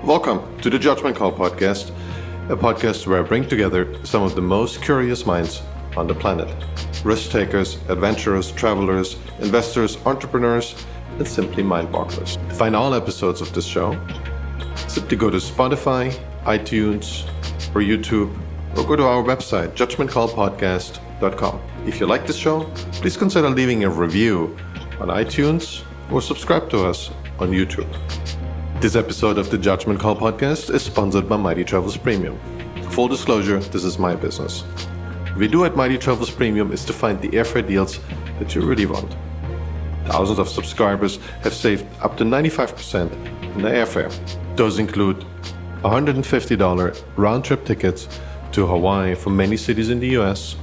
Welcome to the Judgment Call podcast, a podcast where I bring together some of the most curious minds on the planet. Risk takers, adventurers, travelers, investors, entrepreneurs, and simply mind-bogglers. To find all episodes of this show, simply go to Spotify, iTunes, or YouTube, or go to our website, judgmentcallpodcast.com. If you like this show, please consider leaving a review on iTunes or subscribe to us on YouTube. This episode of the Judgment Call podcast is sponsored by Mighty Travels Premium. Full disclosure, this is my business. What we do at Mighty Travels Premium is to find the airfare deals that you really want. Thousands of subscribers have saved up to 95% in their airfare. Those include $150 round-trip tickets to Hawaii from many cities in the US,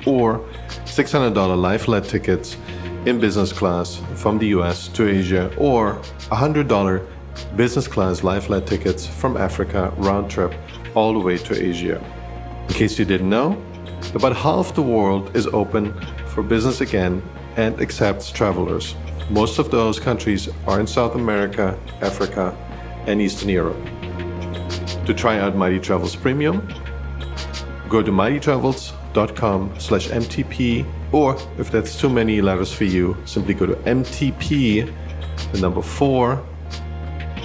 or $600 lie-flat tickets in business class from the US to Asia, or $100 business class lie-flat tickets from Africa round-trip all the way to Asia. In case you didn't know, about half the world is open for business again and accepts travelers. Most of those countries are in South America, Africa, and Eastern Europe. To try out Mighty Travels Premium, go to mightytravels.com/MTP, or if that's too many letters for you, simply go to MTP, the number 4,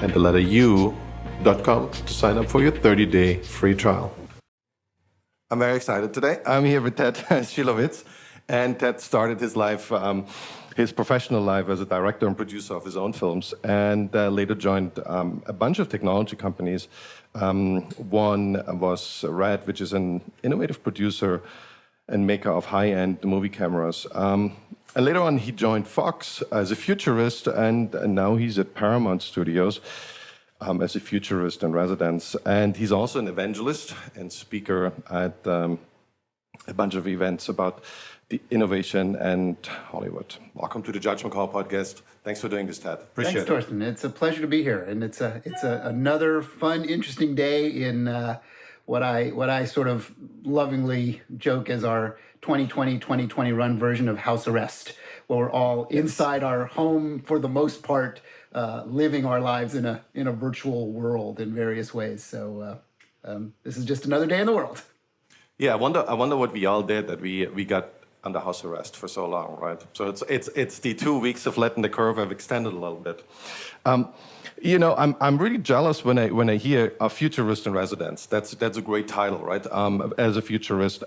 and the letter U.com to sign up for your 30-day free trial. I'm very excited today. I'm here with Ted Schilowitz, and Ted started his life, his professional life as a director and producer of his own films, and later joined a bunch of technology companies. One was Red, which is an innovative producer and maker of high-end movie cameras. And later on, he joined Fox as a futurist, and now he's at Paramount Studios as a futurist in residence. And he's also an evangelist and speaker at a bunch of events about the innovation and Hollywood. Welcome to the Judgment Call podcast. Thanks for doing this, Ted. Appreciate it. Thanks, Torsten. It's a pleasure to be here, and it's another fun, interesting day in what I sort of lovingly joke as our 2020 run version of house arrest, where we're all inside our home for the most part, living our lives in a virtual world in various ways. So this is just another day in the world. Yeah, I wonder what we all did that we got under house arrest for so long, right? So it's the 2 weeks of letting the curve have extended a little bit. I'm really jealous when I hear a futurist in residence. That's a great title, right? As a futurist.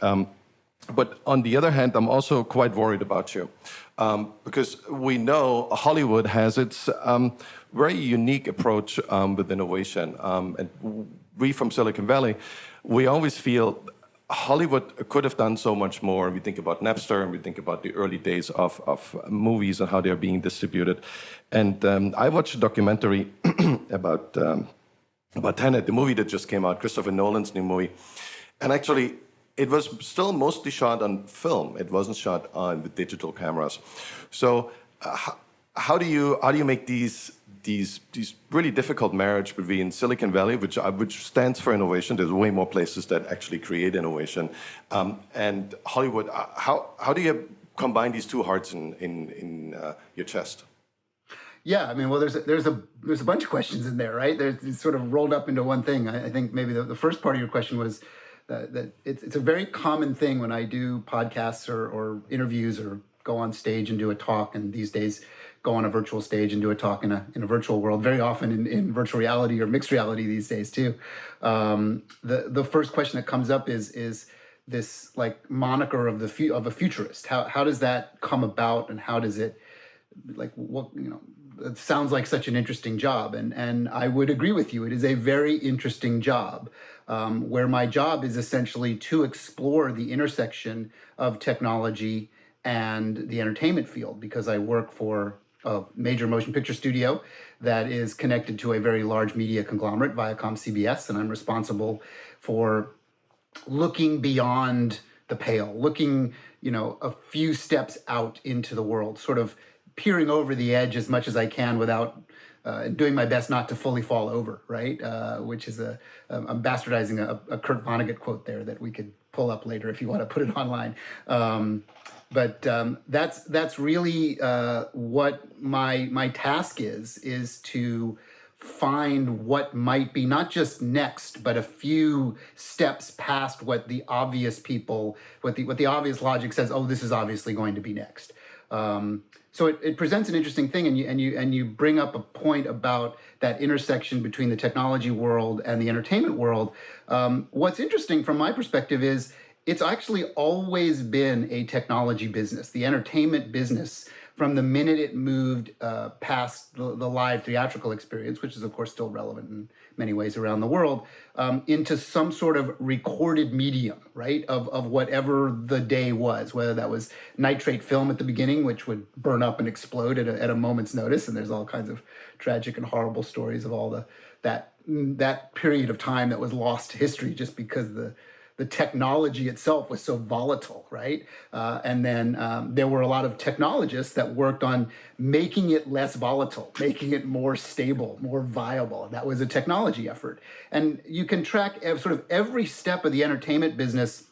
But on the other hand, I'm also quite worried about you, because we know Hollywood has its very unique approach with innovation. And we from Silicon Valley, we always feel Hollywood could have done so much more. We think about Napster, and we think about the early days of movies and how they're being distributed. And I watched a documentary about Tenet, the movie that just came out, Christopher Nolan's new movie. And actually, it was still mostly shot on film. It wasn't shot on with digital cameras. So how do you make these really difficult marriage between Silicon Valley, which stands for innovation? There's way more places that actually create innovation, and Hollywood. How do you combine these two hearts in your chest? Yeah, I mean, well, there's a bunch of questions in there, right? It's sort of rolled up into one thing. I think maybe the first part of your question was that it's a very common thing when I do podcasts or interviews or go on stage and do a talk, and these days go on a virtual stage and do a talk in a virtual world, very often in virtual reality or mixed reality these days too. The first question that comes up is this like moniker of a futurist. How does that come about, and how does it, like, what, it sounds like such an interesting job, and I would agree with you. It is a very interesting job, where my job is essentially to explore the intersection of technology and the entertainment field, because I work for a major motion picture studio that is connected to a very large media conglomerate, Viacom CBS, and I'm responsible for looking beyond the pale, looking, a few steps out into the world, sort of peering over the edge as much as I can without doing my best not to fully fall over, right? Which is I'm bastardizing a Kurt Vonnegut quote there that we could pull up later if you want to put it online. But that's really what my task is to find what might be not just next, but a few steps past what the obvious people, what the obvious logic says, oh, this is obviously going to be next. So it presents an interesting thing, and you bring up a point about that intersection between the technology world and the entertainment world. What's interesting from my perspective is it's actually always been a technology business. The entertainment business, from the minute it moved past the live theatrical experience, which is of course still relevant in many ways around the world, into some sort of recorded medium, right, of whatever the day was, whether that was nitrate film at the beginning, which would burn up and explode at a moment's notice, and there's all kinds of tragic and horrible stories of all that period of time that was lost to history just because the technology itself was so volatile, right? And then there were a lot of technologists that worked on making it less volatile, making it more stable, more viable. That was a technology effort. And you can track sort of every step of the entertainment business,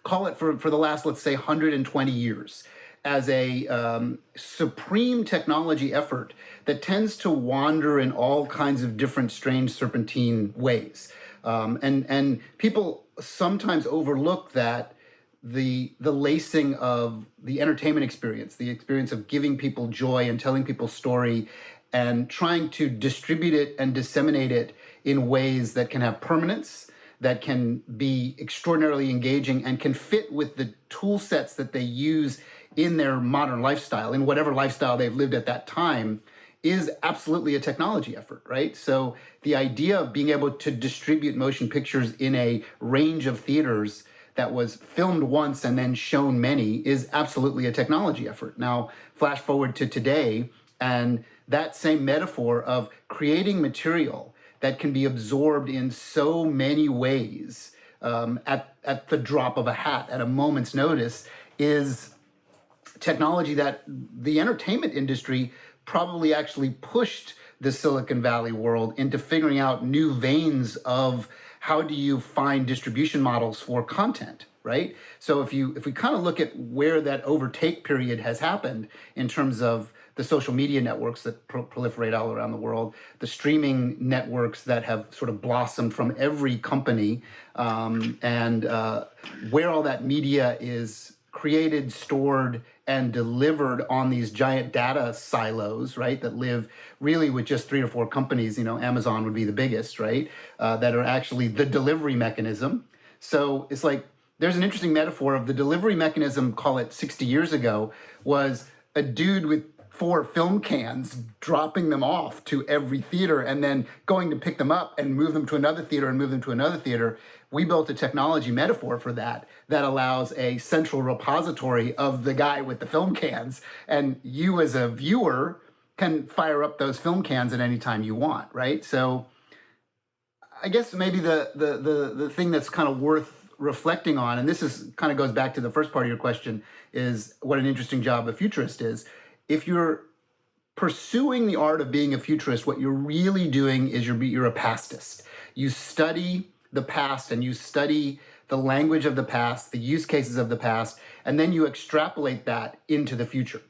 call it for the last, let's say, 120 years, as a supreme technology effort that tends to wander in all kinds of different strange serpentine ways. And people sometimes overlook that the lacing of the entertainment experience, the experience of giving people joy and telling people story and trying to distribute it and disseminate it in ways that can have permanence, that can be extraordinarily engaging and can fit with the tool sets that they use in their modern lifestyle, in whatever lifestyle they've lived at that time, is absolutely a technology effort, right? So the idea of being able to distribute motion pictures in a range of theaters that was filmed once and then shown many is absolutely a technology effort. Now, flash forward to today, and that same metaphor of creating material that can be absorbed in so many ways at the drop of a hat, at a moment's notice, is technology that the entertainment industry probably actually pushed the Silicon Valley world into figuring out new veins of how do you find distribution models for content, right? So if we kind of look at where that overtake period has happened in terms of the social media networks that proliferate all around the world, the streaming networks that have sort of blossomed from every company, and where all that media is created, stored, and delivered on these giant data silos, right, that live really with just 3 or 4 companies, Amazon would be the biggest, right, that are actually the delivery mechanism. So it's like, there's an interesting metaphor of the delivery mechanism, call it 60 years ago, was a dude with 4 film cans, dropping them off to every theater and then going to pick them up and move them to another theater and move them to another theater. We built a technology metaphor for that allows a central repository of the guy with the film cans. And you as a viewer can fire up those film cans at any time you want, right? So I guess maybe the thing that's kind of worth reflecting on, and this is kind of goes back to the first part of your question, is what an interesting job a futurist is. If you're pursuing the art of being a futurist, what you're really doing is you're a pastist. You study the past and you study the language of the past, the use cases of the past, and then you extrapolate that into the future.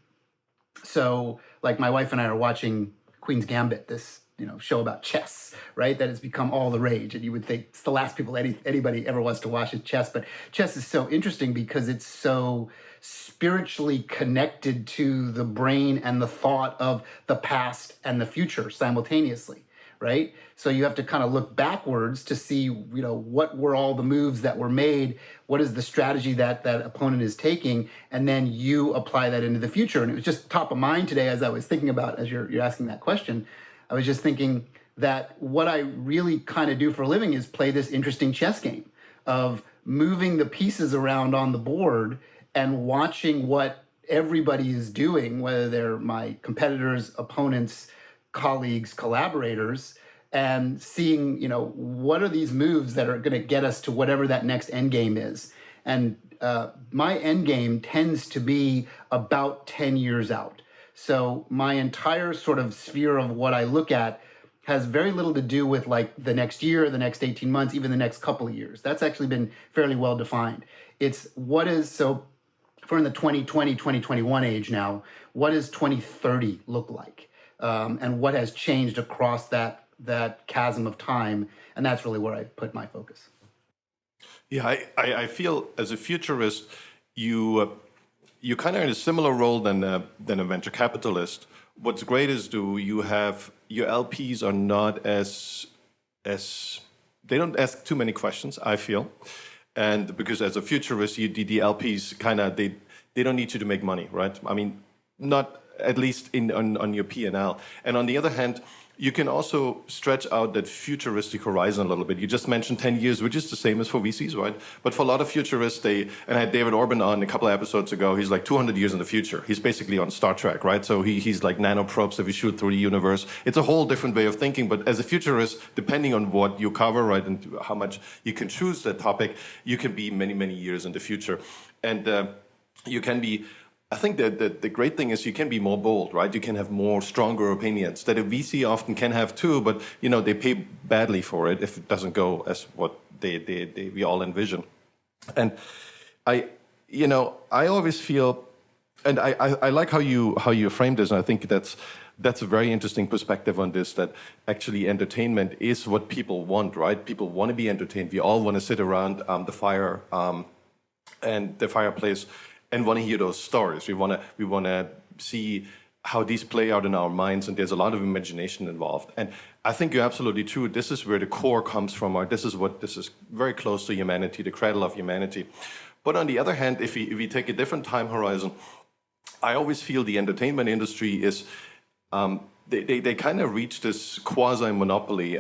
So, like, my wife and I are watching Queen's Gambit, this show about chess, right? That has become all the rage, and you would think it's the last people anybody ever wants to watch is chess. But chess is so interesting because it's so spiritually connected to the brain and the thought of the past and the future simultaneously, right? So you have to kind of look backwards to see, what were all the moves that were made, what is the strategy that opponent is taking, and then you apply that into the future. And it was just top of mind today as I was thinking about, as you're asking that question, I was just thinking that what I really kind of do for a living is play this interesting chess game of moving the pieces around on the board and watching what everybody is doing, whether they're my competitors, opponents, colleagues, collaborators, and seeing, what are these moves that are going to get us to whatever that next end game is. And my end game tends to be about 10 years out. So my entire sort of sphere of what I look at has very little to do with like the next year, the next 18 months, even the next couple of years. That's actually been fairly well defined. It's so if we're in the 2020, 2021 age now, what does 2030 look like? and what has changed across that chasm of time. And that's really where I put my focus. Yeah, I feel as a futurist, you kind of in a similar role than a venture capitalist. What's great is you have your LPs are not as they don't ask too many questions, I feel, and because as a futurist, the LPs kind of they don't need you to make money, right? I mean, not at least on your P&L. And on the other hand, you can also stretch out that futuristic horizon a little bit. You just mentioned 10 years, which is the same as for VCs, right? But for a lot of futurists, and I had David Orban on a couple of episodes ago, he's like 200 years in the future. He's basically on Star Trek, right? So he's like nanoprobes that we shoot through the universe. It's a whole different way of thinking. But as a futurist, depending on what you cover, right, and how much you can choose that topic, you can be many, many years in the future. And you can be... I think that the great thing is you can be more bold, right? You can have more stronger opinions that a VC often can have too, but they pay badly for it if it doesn't go as what we all envision. And I always feel, and I like how you framed this, and I think that's a very interesting perspective on this, that actually entertainment is what people want, right? People want to be entertained. We all want to sit around the fire and the fireplace and want to hear those stories. We want to see how these play out in our minds, and there's a lot of imagination involved. And I think you're absolutely true. This is where the core comes from. This is very close to humanity, the cradle of humanity. But on the other hand, if we take a different time horizon, I always feel the entertainment industry is they kind of reach this quasi-monopoly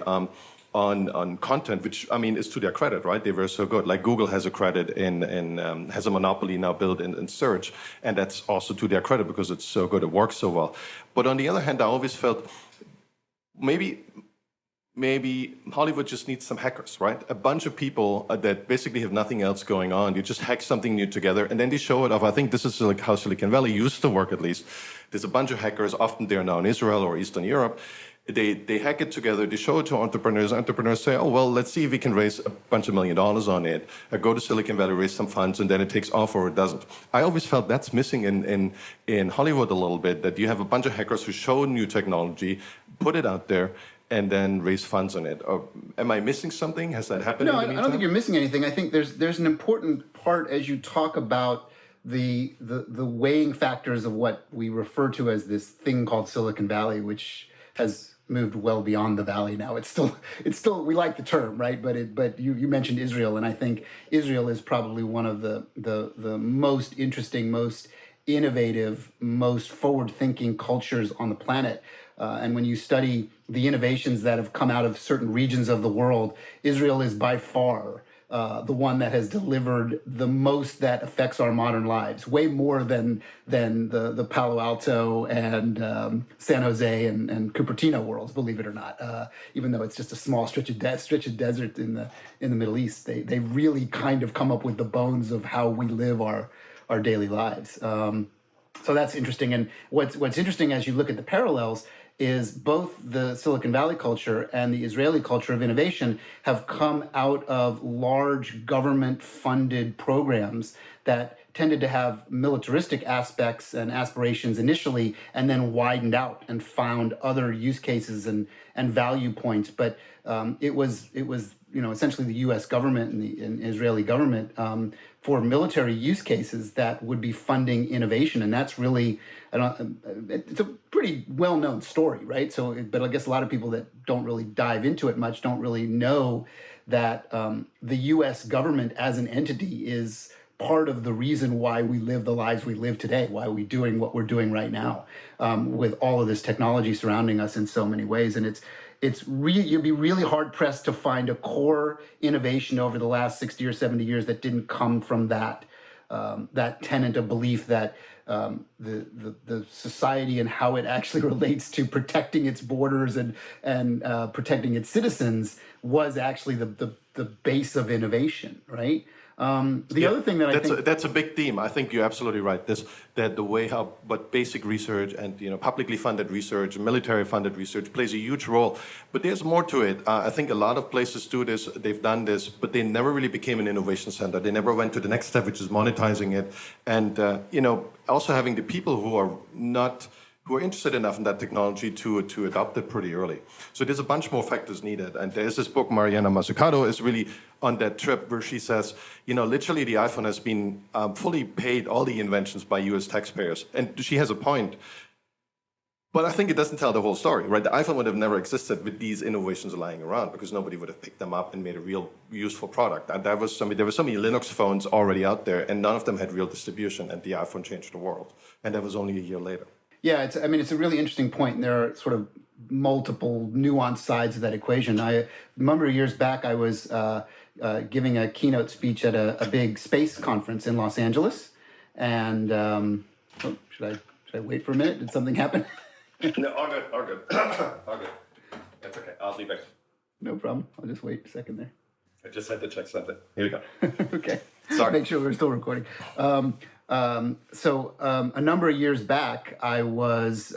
on content, which I mean is to their credit, right? They were so good. Like Google has a credit has a monopoly now built in search, and that's also to their credit because it's so good, it works so well. But on the other hand, I always felt maybe Hollywood just needs some hackers, right? A bunch of people that basically have nothing else going on. You just hack something new together, and then they show it off. I think this is like how Silicon Valley used to work, at least. There's a bunch of hackers, often they're now in Israel or Eastern Europe. They hack it together, they show it to entrepreneurs. Entrepreneurs say, oh, well, let's see if we can raise a bunch of $1 million on it. Go to Silicon Valley, raise some funds, and then it takes off or it doesn't. I always felt that's missing in Hollywood a little bit, that you have a bunch of hackers who show new technology, put it out there, and then raise funds on it. Or am I missing something? Has that happened? No, I don't think you're missing anything. I think there's an important part as you talk about the weighing factors of what we refer to as this thing called Silicon Valley, which has moved well beyond the valley now. It's still we like the term, right? But you mentioned Israel, and I think Israel is probably one of the most interesting, most innovative, most forward-thinking cultures on the planet. And when you study the innovations that have come out of certain regions of the world, Israel is by far the one that has delivered the most that affects our modern lives, way more than the Palo Alto and San Jose and Cupertino worlds, believe it or not. Even though it's just a small stretch of desert in the Middle East, they really kind of come up with the bones of how we live our daily lives. So that's interesting. And what's interesting as you look at the parallels is both the Silicon Valley culture and the Israeli culture of innovation have come out of large government-funded programs that tended to have militaristic aspects and aspirations initially, and then widened out and found other use cases and value points. But it was essentially the U.S. government and the Israeli government for military use cases that would be funding innovation, and that's really it's a pretty well-known story, right? So, but I guess a lot of people that don't really dive into it much don't really know that the U.S. government as an entity is part of the reason why we live the lives we live today, why we're doing what we're doing right now, with all of this technology surrounding us in so many ways. And you'd be really hard pressed to find a core innovation over the last 60 or 70 years that didn't come from that tenet of belief that the society and how it actually relates to protecting its borders and protecting its citizens was actually the base of innovation, right? The other thing that I think that's a big theme. I think you're absolutely right. That the way but basic research and publicly funded research, military funded research plays a huge role. But there's more to it. I think a lot of places do this. They've done this, but they never really became an innovation center. They never went to the next step, which is monetizing it. And also having the people who are not who are interested enough in that technology to adopt it pretty early. So there's a bunch more factors needed. And there's this book, Mariana Mazzucato is really on that trip where she says, literally the iPhone has been fully paid, all the inventions by US taxpayers. And she has a point. But I think it doesn't tell the whole story, right? The iPhone would have never existed with these innovations lying around because nobody would have picked them up and made a real useful product. And there were so many Linux phones already out there, and none of them had real distribution, and the iPhone changed the world. And that was only a year later. Yeah, it's a really interesting point, and there are sort of multiple nuanced sides of that equation. I remember years back, I was giving a keynote speech at a big space conference in Los Angeles, and should I wait for a minute? Did something happen? No, all good. All good. That's okay. I'll be back. No problem. I'll just wait a second there. I just had to check something. Here we go. Okay. Sorry. Make sure we're still recording. So a number of years back, I was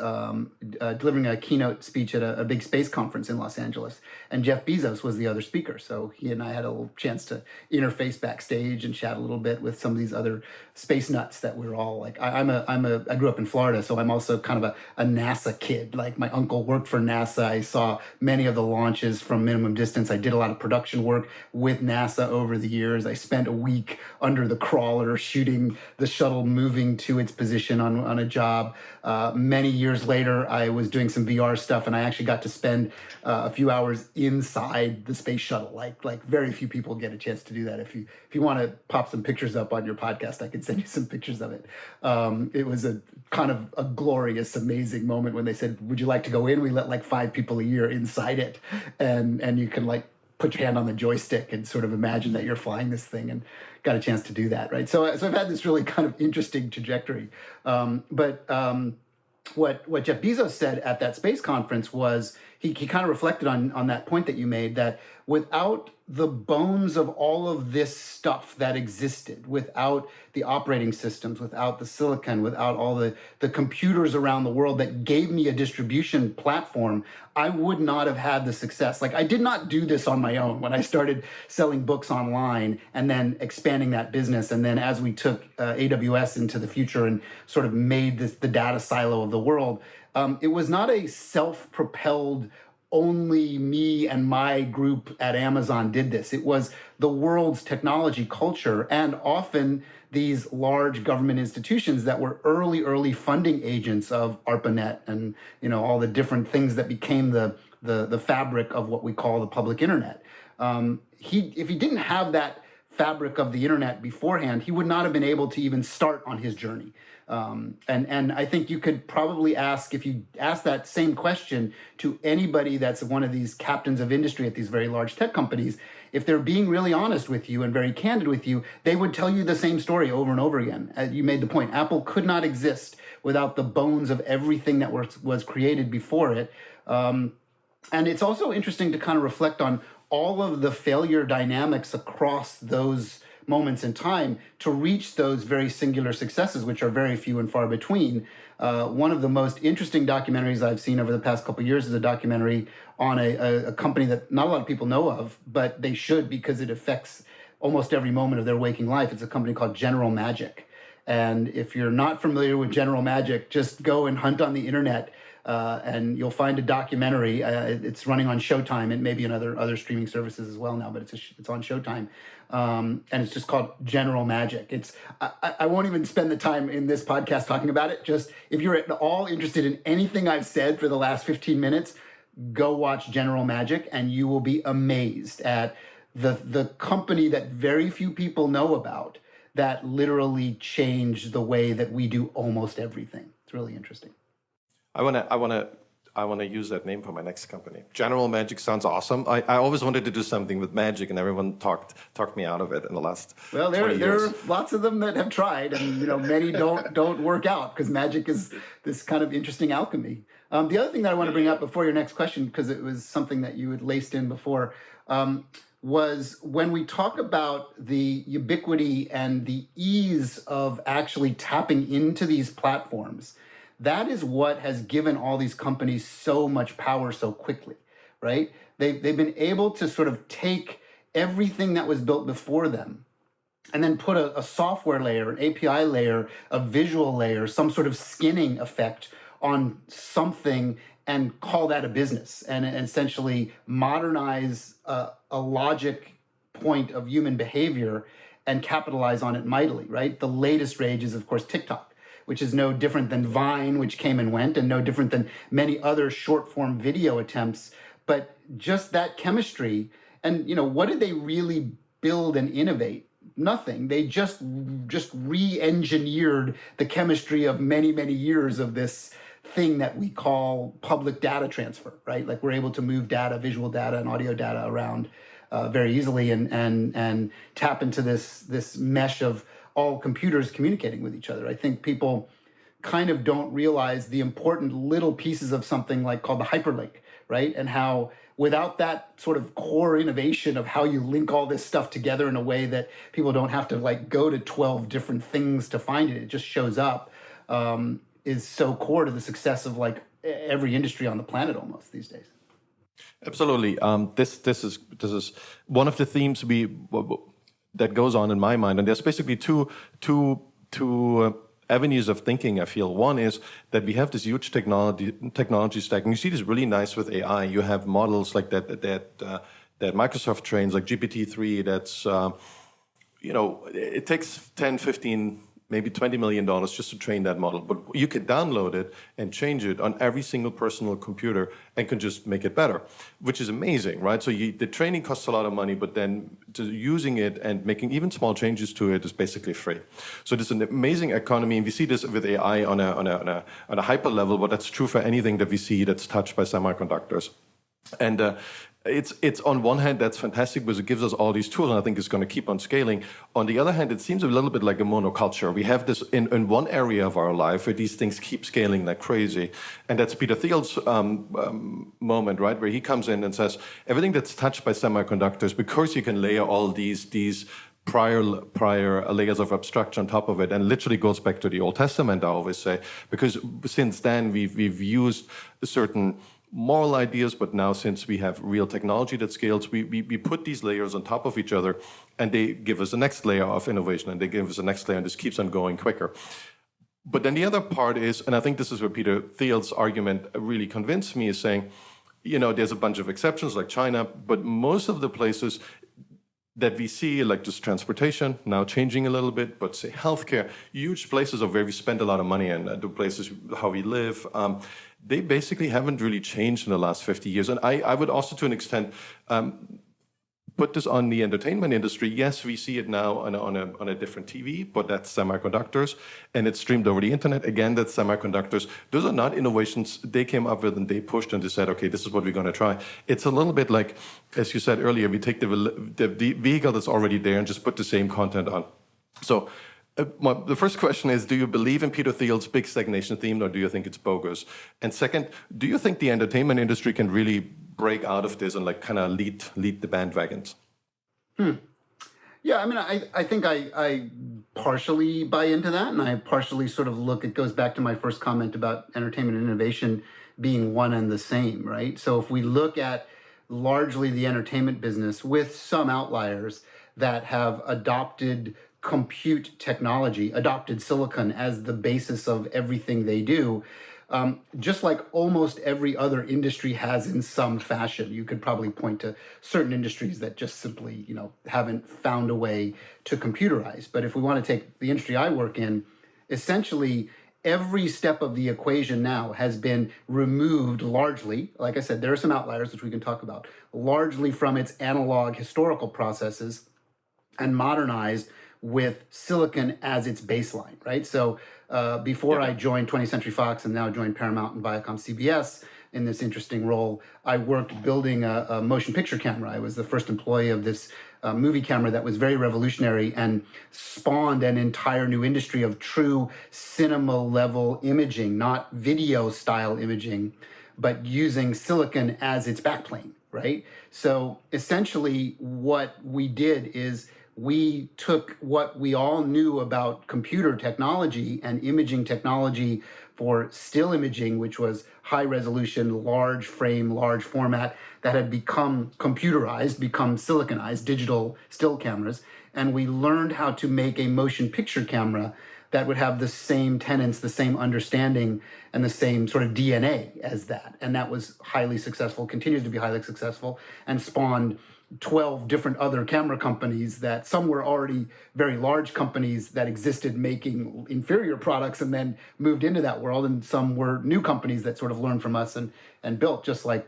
delivering a keynote speech at a big space conference in Los Angeles, and Jeff Bezos was the other speaker. So he and I had a little chance to interface backstage and chat a little bit with some of these other space nuts that we're all like. I grew up in Florida, so I'm also kind of a NASA kid. Like my uncle worked for NASA. I saw many of the launches from minimum distance. I did a lot of production work with NASA over the years. I spent a week under the crawler shooting the shuttle moving to its position on a job. Many years later, I was doing some VR stuff, and I actually got to spend a few hours inside the space shuttle. Like very few people get a chance to do that. If you want to pop some pictures up on your podcast, I can send you some pictures of it. It was a kind of a glorious, amazing moment when they said, "Would you like to go in?" We let like 5 people a year inside it, and you can like put your hand on the joystick and sort of imagine that you're flying this thing, and got a chance to do that, right? So I've had this really kind of interesting trajectory. But what Jeff Bezos said at that space conference was he kind of reflected on that point that you made, that without the bones of all of this stuff that existed, without the operating systems, without the silicon, without all the computers around the world that gave me a distribution platform, I would not have had the success. Like I did not do this on my own when I started selling books online and then expanding that business. And then as we took AWS into the future and sort of made this the data silo of the world, it was not a self-propelled only me and my group at Amazon did this. It was the world's technology culture, and often these large government institutions that were early funding agents of ARPANET and all the different things that became the fabric of what we call the public internet. If he didn't have that fabric of the internet beforehand, he would not have been able to even start on his journey. And I think you could probably ask, if you ask that same question to anybody that's one of these captains of industry at these very large tech companies, if they're being really honest with you and very candid with you, they would tell you the same story over and over again. As you made the point, Apple could not exist without the bones of everything that was created before it. And it's also interesting to kind of reflect on all of the failure dynamics across those moments in time to reach those very singular successes, which are very few and far between. One of the most interesting documentaries I've seen over the past couple of years is a documentary on a company that not a lot of people know of, but they should, because it affects almost every moment of their waking life. It's a company called General Magic. And if you're not familiar with General Magic, just go and hunt on the internet, and you'll find a documentary. It's running on Showtime, and maybe on other streaming services as well now, but it's on Showtime. And it's just called General Magic. I won't even spend the time in this podcast talking about it. Just if you're at all interested in anything I've said for the last 15 minutes, go watch General Magic, and you will be amazed at the company that very few people know about that literally changed the way that we do almost everything. It's really interesting. I want to use that name for my next company. General Magic sounds awesome. I always wanted to do something with magic, and everyone talked me out of it in the last 20 years. There are lots of them that have tried, and many don't work out, because magic is this kind of interesting alchemy. The other thing that I want to bring up before your next question, because it was something that you had laced in before, was when we talk about the ubiquity and the ease of actually tapping into these platforms. That is what has given all these companies so much power so quickly, right? They've been able to sort of take everything that was built before them and then put a software layer, an API layer, a visual layer, some sort of skinning effect on something and call that a business and essentially modernize a logic point of human behavior and capitalize on it mightily, right? The latest rage is, of course, TikTok, which is no different than Vine, which came and went, and no different than many other short form video attempts. But just that chemistry, and what did they really build and innovate? Nothing. They just re-engineered the chemistry of many, many years of this thing that we call public data transfer, right? Like we're able to move data, visual data and audio data around very easily and tap into this mesh of all computers communicating with each other. I think people kind of don't realize the important little pieces of something like called the hyperlink, right? And how without that sort of core innovation of how you link all this stuff together in a way that people don't have to like go to 12 different things to find it, it just shows up, is so core to the success of like every industry on the planet almost these days. Absolutely. This is one of the themes that goes on in my mind, and there's basically two avenues of thinking. I feel one is that we have this huge technology stack, and you see this really nice with AI. You have models like that Microsoft trains, like GPT-3. That's it takes 10, 15. Maybe $20 million just to train that model. But you can download it and change it on every single personal computer and can just make it better, which is amazing, right? So the training costs a lot of money, but then using it and making even small changes to it is basically free. So there's an amazing economy, and we see this with AI on a hyper level, but that's true for anything that we see that's touched by semiconductors. And it's on one hand, that's fantastic because it gives us all these tools, and I think it's going to keep on scaling. On the other hand, it seems a little bit like a monoculture. We have this in one area of our life where these things keep scaling like crazy. And that's Peter Thiel's moment, right, where he comes in and says, everything that's touched by semiconductors, because you can layer all these prior layers of abstraction on top of it, and literally goes back to the Old Testament, I always say, because since then we've used a certain moral ideas, but now since we have real technology that scales, we put these layers on top of each other, and they give us the next layer of innovation, and they give us the next layer, and this keeps on going quicker. But then the other part is, and I think this is where Peter Thiel's argument really convinced me, is saying, there's a bunch of exceptions like China, but most of the places that we see, like just transportation, now changing a little bit, but say healthcare, huge places of where we spend a lot of money, and the places how we live, they basically haven't really changed in the last 50 years. And I would also, to an extent, put this on the entertainment industry. Yes, we see it now on a different TV, but that's semiconductors, and it's streamed over the internet. Again, that's semiconductors. Those are not innovations they came up with and they pushed and they said, okay, this is what we're going to try. It's a little bit like, as you said earlier, we take the vehicle that's already there and just put the same content on. So the first question is, do you believe in Peter Thiel's big stagnation theme, or do you think it's bogus? And second, do you think the entertainment industry can really break out of this and like kind of lead the bandwagons? Yeah, I mean, I think I partially buy into that, and I partially sort of it goes back to my first comment about entertainment and innovation being one and the same, right? So if we look at largely the entertainment business with some outliers that have adopted compute technology, adopted silicon as the basis of everything they do, just like almost every other industry has in some fashion. You could probably point to certain industries that just simply, haven't found a way to computerize. But if we want to take the industry I work in, essentially every step of the equation now has been removed largely, like I said, there are some outliers which we can talk about, largely from its analog historical processes and modernized with silicon as its baseline, right? So before I joined 20th Century Fox and now joined Paramount and Viacom CBS in this interesting role, I worked building a motion picture camera. I was the first employee of this movie camera that was very revolutionary and spawned an entire new industry of true cinema level imaging, not video style imaging, but using silicon as its backplane, right? So essentially what we did is we took what we all knew about computer technology and imaging technology for still imaging, which was high resolution, large frame, large format, that had become computerized, become siliconized, digital still cameras. And we learned how to make a motion picture camera that would have the same tenets, the same understanding, and the same sort of DNA as that. And that was highly successful, continues to be highly successful, and spawned 12 different other camera companies that some were already very large companies that existed making inferior products and then moved into that world. And some were new companies that sort of learned from us and built, just like,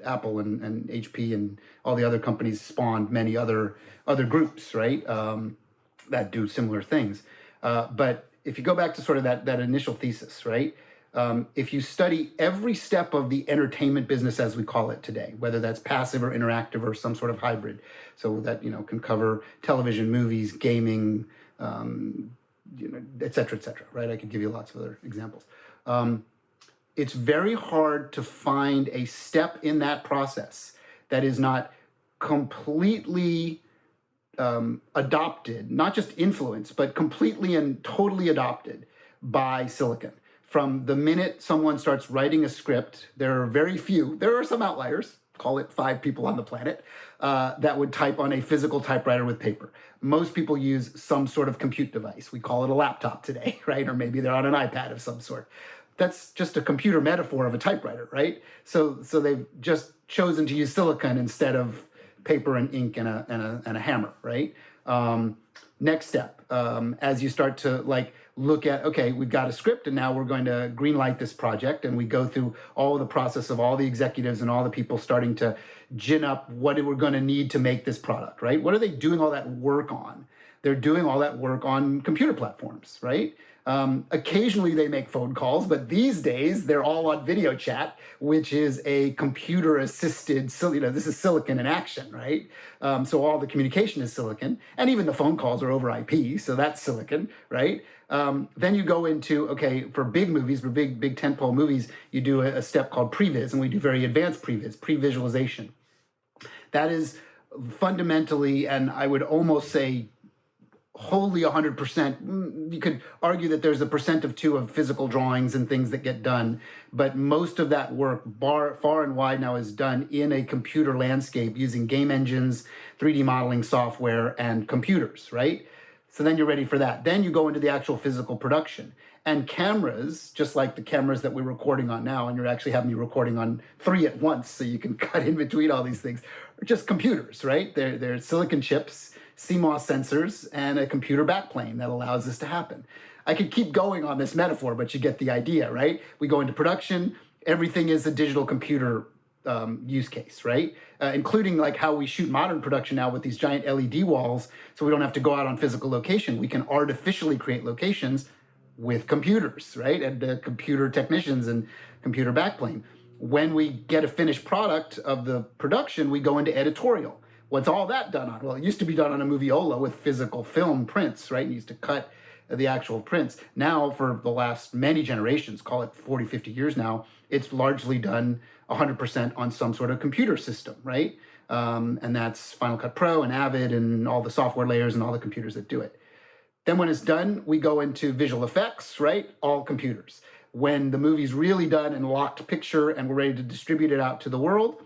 Apple and HP and all the other companies spawned many other groups, right? That do similar things. But if you go back to sort of that initial thesis, right? If you study every step of the entertainment business as we call it today, whether that's passive or interactive or some sort of hybrid, so that can cover television, movies, gaming, et cetera, right? I could give you lots of other examples. It's very hard to find a step in that process that is not completely adopted, not just influenced, but completely and totally adopted by silicon. From the minute someone starts writing a script, there are very few, there are some outliers, call it 5 people on the planet, that would type on a physical typewriter with paper. Most people use some sort of compute device. We call it a laptop today, right? Or maybe they're on an iPad of some sort. That's just a computer metaphor of a typewriter, right? So they've just chosen to use silicon instead of paper and ink and a hammer, right? Next step, as you start to look at, okay, we've got a script and now we're going to greenlight this project, and we go through all the process of all the executives and all the people starting to gin up what we're going to need to make this product, right? What are they doing all that work on? They're doing all that work on computer platforms, right? Occasionally they make phone calls, but these days they're all on video chat, which is a computer assisted, this is silicon in action, right? So all the communication is silicon, and even the phone calls are over IP, so that's silicon, right? Then you go into, okay, for big movies, for big tentpole movies, you do a step called previs, and we do very advanced previs, pre-visualization. That is fundamentally, and I would almost say wholly 100%. You could argue that there's a percent of 2 of physical drawings and things that get done, but most of that work far and wide now is done in a computer landscape using game engines, 3D modeling software, and computers, right? So then you're ready for that. Then you go into the actual physical production. And cameras, just like the cameras that we're recording on now, and you're actually having me recording on 3 at once so you can cut in between all these things, are just computers, right? They're silicon chips, CMOS sensors, and a computer backplane that allows this to happen. I could keep going on this metaphor, but you get the idea, right? We go into production, everything is a digital computer use case, right? Including how we shoot modern production now with these giant LED walls, so we don't have to go out on physical location. We can artificially create locations with computers, right? And computer technicians and computer backplane. When we get a finished product of the production, we go into editorial. What's all that done on? Well, it used to be done on a moviola with physical film prints, right? You used to cut the actual prints. Now, for the last many generations, call it 40, 50 years now, it's largely done 100% on some sort of computer system, right? And that's Final Cut Pro and Avid and all the software layers and all the computers that do it. Then when it's done, we go into visual effects, right? All computers. When the movie's really done and locked picture and we're ready to distribute it out to the world,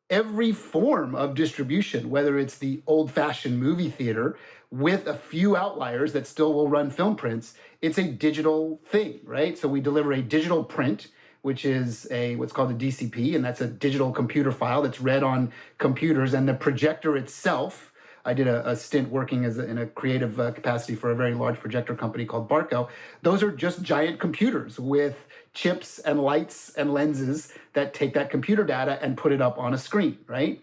every form of distribution, whether it's the old-fashioned movie theater with a few outliers that still will run film prints, it's a digital thing, right? So we deliver a digital print, which is what's called a DCP, and that's a digital computer file that's read on computers, and the projector itself. I did a stint working in a creative capacity for a very large projector company called Barco. Those are just giant computers with chips and lights and lenses that take that computer data and put it up on a screen, right?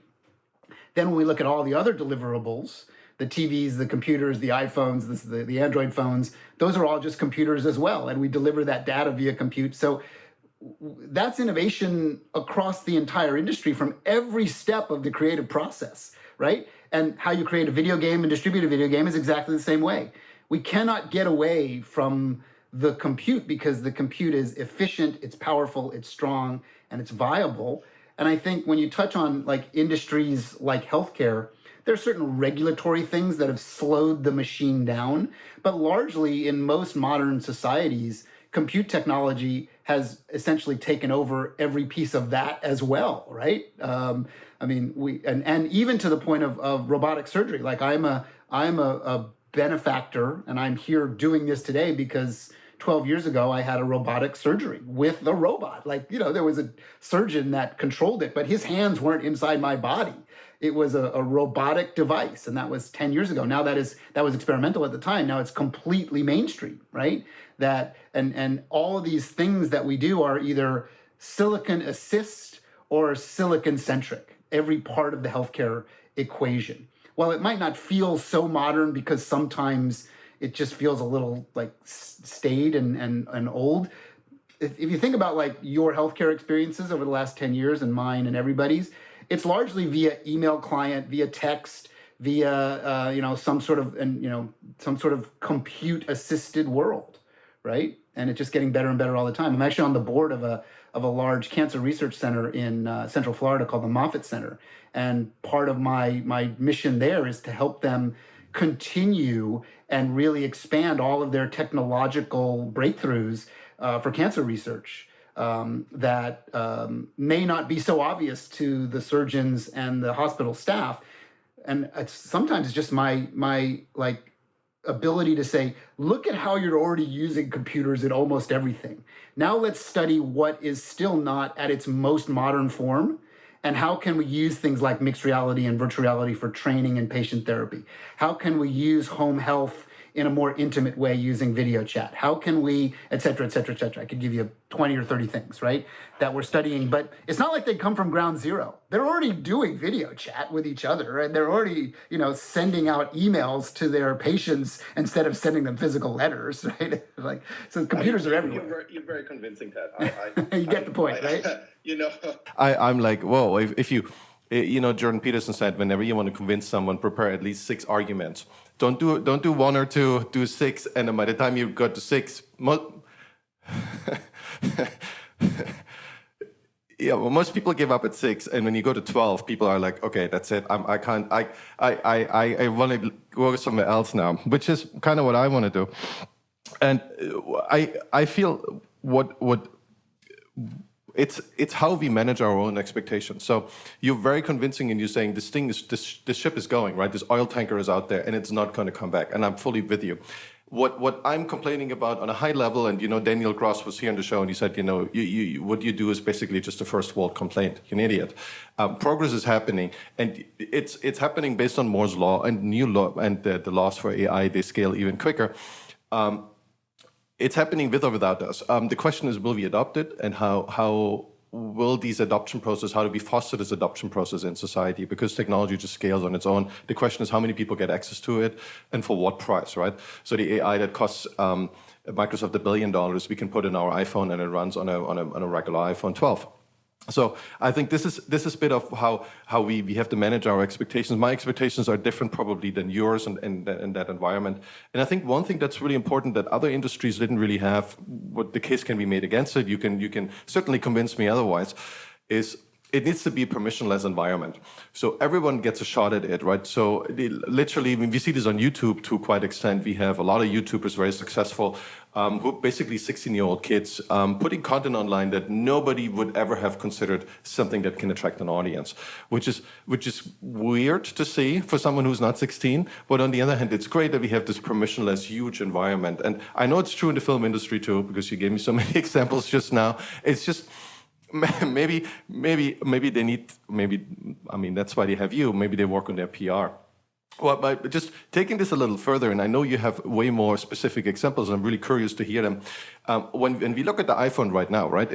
Then when we look at all the other deliverables, the TVs, the computers, the iPhones, the Android phones, those are all just computers as well. And we deliver that data via compute. So that's innovation across the entire industry from every step of the creative process, right? And how you create a video game and distribute a video game is exactly the same way. We cannot get away from the compute because the compute is efficient, it's powerful, it's strong, and it's viable. And I think when you touch on industries like healthcare, there are certain regulatory things that have slowed the machine down. But largely in most modern societies, compute technology has essentially taken over every piece of that as well, right? And even to the point of robotic surgery. I'm a benefactor, and I'm here doing this today because 12 years ago, I had a robotic surgery with the robot. Like, there was a surgeon that controlled it, but his hands weren't inside my body. It was a robotic device, and that was 10 years ago. Now that was experimental at the time. Now it's completely mainstream, right? That and all of these things that we do are either silicon assist or silicon centric. Every part of the healthcare equation. While it might not feel so modern because sometimes it just feels a little like staid and old. If you think about like your healthcare experiences over the last 10 years and mine and everybody's, it's largely via email client, via text, via some sort of compute assisted world, right? And it's just getting better and better all the time. I'm actually on the board of a large cancer research center in Central Florida called the Moffitt Center, and part of my mission there is to help them continue and really expand all of their technological breakthroughs for cancer research that may not be so obvious to the surgeons and the hospital staff. And sometimes it's just my like ability to say, look at how you're already using computers in almost everything. Now let's study what is still not at its most modern form. And how can we use things like mixed reality and virtual reality for training and patient therapy? How can we use home health in a more intimate way using video chat? How can we, et cetera, et cetera, et cetera? I could give you 20 or 30 things, right, that we're studying. But it's not like they come from ground zero. They're already doing video chat with each other, and they're already, sending out emails to their patients instead of sending them physical letters, right? Like, so computers are everywhere. You're very convincing, Ted. You get the point, right? I'm like, whoa, if you, Jordan Peterson said, whenever you want to convince someone, prepare at least 6 arguments. Don't do 1 or 2, do 6, and then by the time you got to 6, most people give up at 6, and when you go to 12, people are like, okay, that's it. I want to go somewhere else now, which is kind of what I want to do. And I feel what it's how we manage our own expectations. So you're very convincing, and you're saying this ship is going, right? This oil tanker is out there, and it's not going to come back. And I'm fully with you. What I'm complaining about on a high level, and Daniel Gross was here on the show, and he said, what you do is basically just a first world complaint. You're an idiot. Progress is happening, and it's happening based on Moore's law and new law, and the laws for AI. They scale even quicker. It's happening with or without us. The question is, will we adopt it, and how will these adoption process, how do we foster this adoption process in society? Because technology just scales on its own. The question is how many people get access to it, and for what price, right? So the AI that costs Microsoft $1 billion, we can put in our iPhone, and it runs on a regular iPhone 12. So I think this is a bit of how we have to manage our expectations. My expectations are different probably than yours in that environment. And I think one thing that's really important that other industries didn't really have, what the case can be made against it, you can certainly convince me otherwise, is it needs to be a permissionless environment. So everyone gets a shot at it, right? So literally, we see this on YouTube to quite extent. We have a lot of YouTubers very successful, who basically 16-year-old kids putting content online that nobody would ever have considered something that can attract an audience, which is weird to see for someone who's not 16. But on the other hand, it's great that we have this permissionless, huge environment. And I know it's true in the film industry too, because you gave me so many examples just now. It's just maybe they need, that's why they have you. Maybe they work on their PR. Well, but just taking this a little further, and I know you have way more specific examples, and I'm really curious to hear them. When we look at the iPhone right now, right?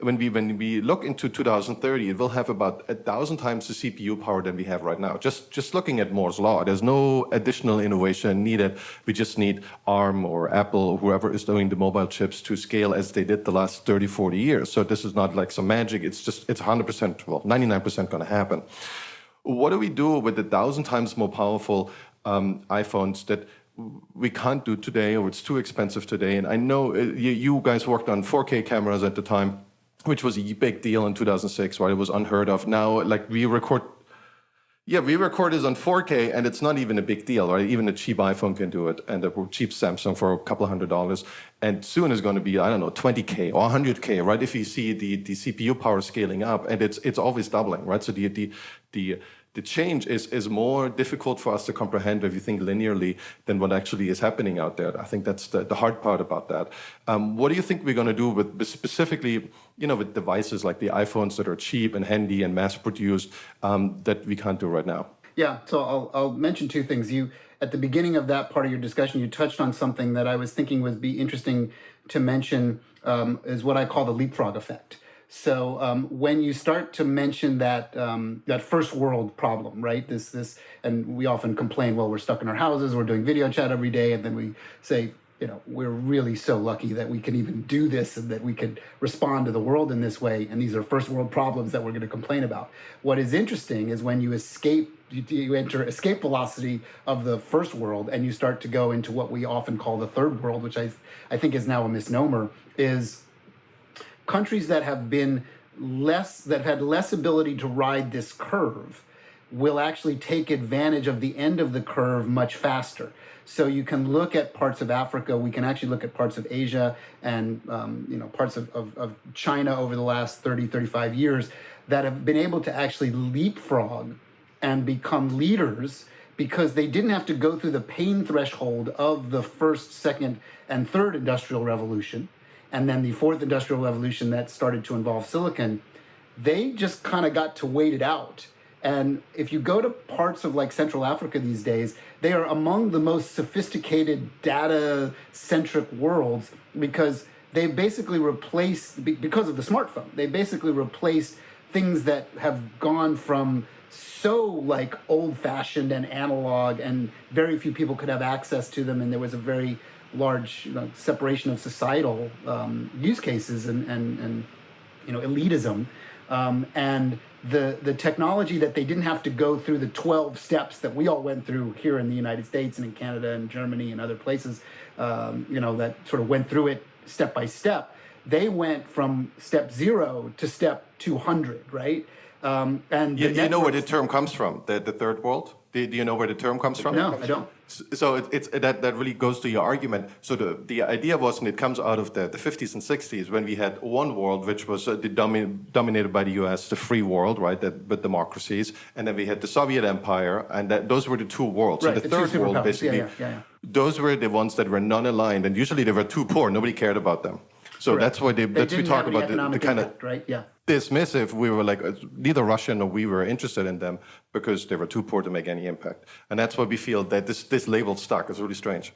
When we look into 2030, it will have about 1,000 times the CPU power than we have right now. Just looking at Moore's law, there's no additional innovation needed. We just need ARM or Apple or whoever is doing the mobile chips to scale as they did the last 30, 40 years. So this is not like some magic. It's 100%, well, 99% going to happen. What do we do with the 1,000 times more powerful iPhones that we can't do today, or it's too expensive today? And I know you guys worked on 4K cameras at the time, which was a big deal in 2006, right? It was unheard of. Now, like we record, Yeah, we record this on 4K, and it's not even a big deal, right? Even a cheap iPhone can do it, and a cheap Samsung for a couple $100. And soon it's going to be, I don't know, 20K or 100K, right? If you see the CPU power scaling up, and it's always doubling, right? So the change is more difficult for us to comprehend if you think linearly than what actually is happening out there. I think that's the hard part about that. What do you think we're going to do with specifically, with devices like the iPhones that are cheap and handy and mass-produced that we can't do right now? Yeah, so I'll mention two things. You, at the beginning of that part of your discussion, you touched on something that I was thinking would be interesting to mention, is what I call the leapfrog effect. So when you start to mention that that first world problem, right? This, and we often complain, well, we're stuck in our houses, we're doing video chat every day, and then we say, we're really so lucky that we can even do this and that we could respond to the world in this way. And these are first world problems that we're going to complain about. What is interesting is when you enter escape velocity of the first world and you start to go into what we often call the third world, which I think is now a misnomer, is countries that have had less ability to ride this curve will actually take advantage of the end of the curve much faster. So you can look at parts of Africa, we can actually look at parts of Asia and parts of China over the last 30, 35 years that have been able to actually leapfrog and become leaders because they didn't have to go through the pain threshold of the first, second, and third industrial revolution, and then the fourth industrial revolution that started to involve silicon. They just kind of got to wait it out. And if you go to parts of like Central Africa these days, they are among the most sophisticated data-centric worlds because they basically replaced, because of the smartphone, they basically replaced things that have gone from so like old-fashioned and analog, and very few people could have access to them, and there was a very large separation of societal use cases and elitism, and the technology that they didn't have to go through the 12 steps that we all went through here in the United States and in Canada and Germany and other places, that sort of went through it step by step. They went from step 0 to step 200, right? And you know where the term comes from, the third world? Do you know where the term comes from? No, I don't. So it's that really goes to your argument. So the idea was, and it comes out of the 50s and 60s, when we had one world, which was dominated by the US, the free world, right, with democracies, and then we had the Soviet Empire, and those were the two worlds. Right, so the third world, basically, those were the ones that were non-aligned, and usually they were too poor. Nobody cared about them. So correct. That's why we talk about the kind of right? Yeah. dismissive. We were like, neither Russia nor we were interested in them because they were too poor to make any impact. And that's why we feel that this label stuck. It's really strange.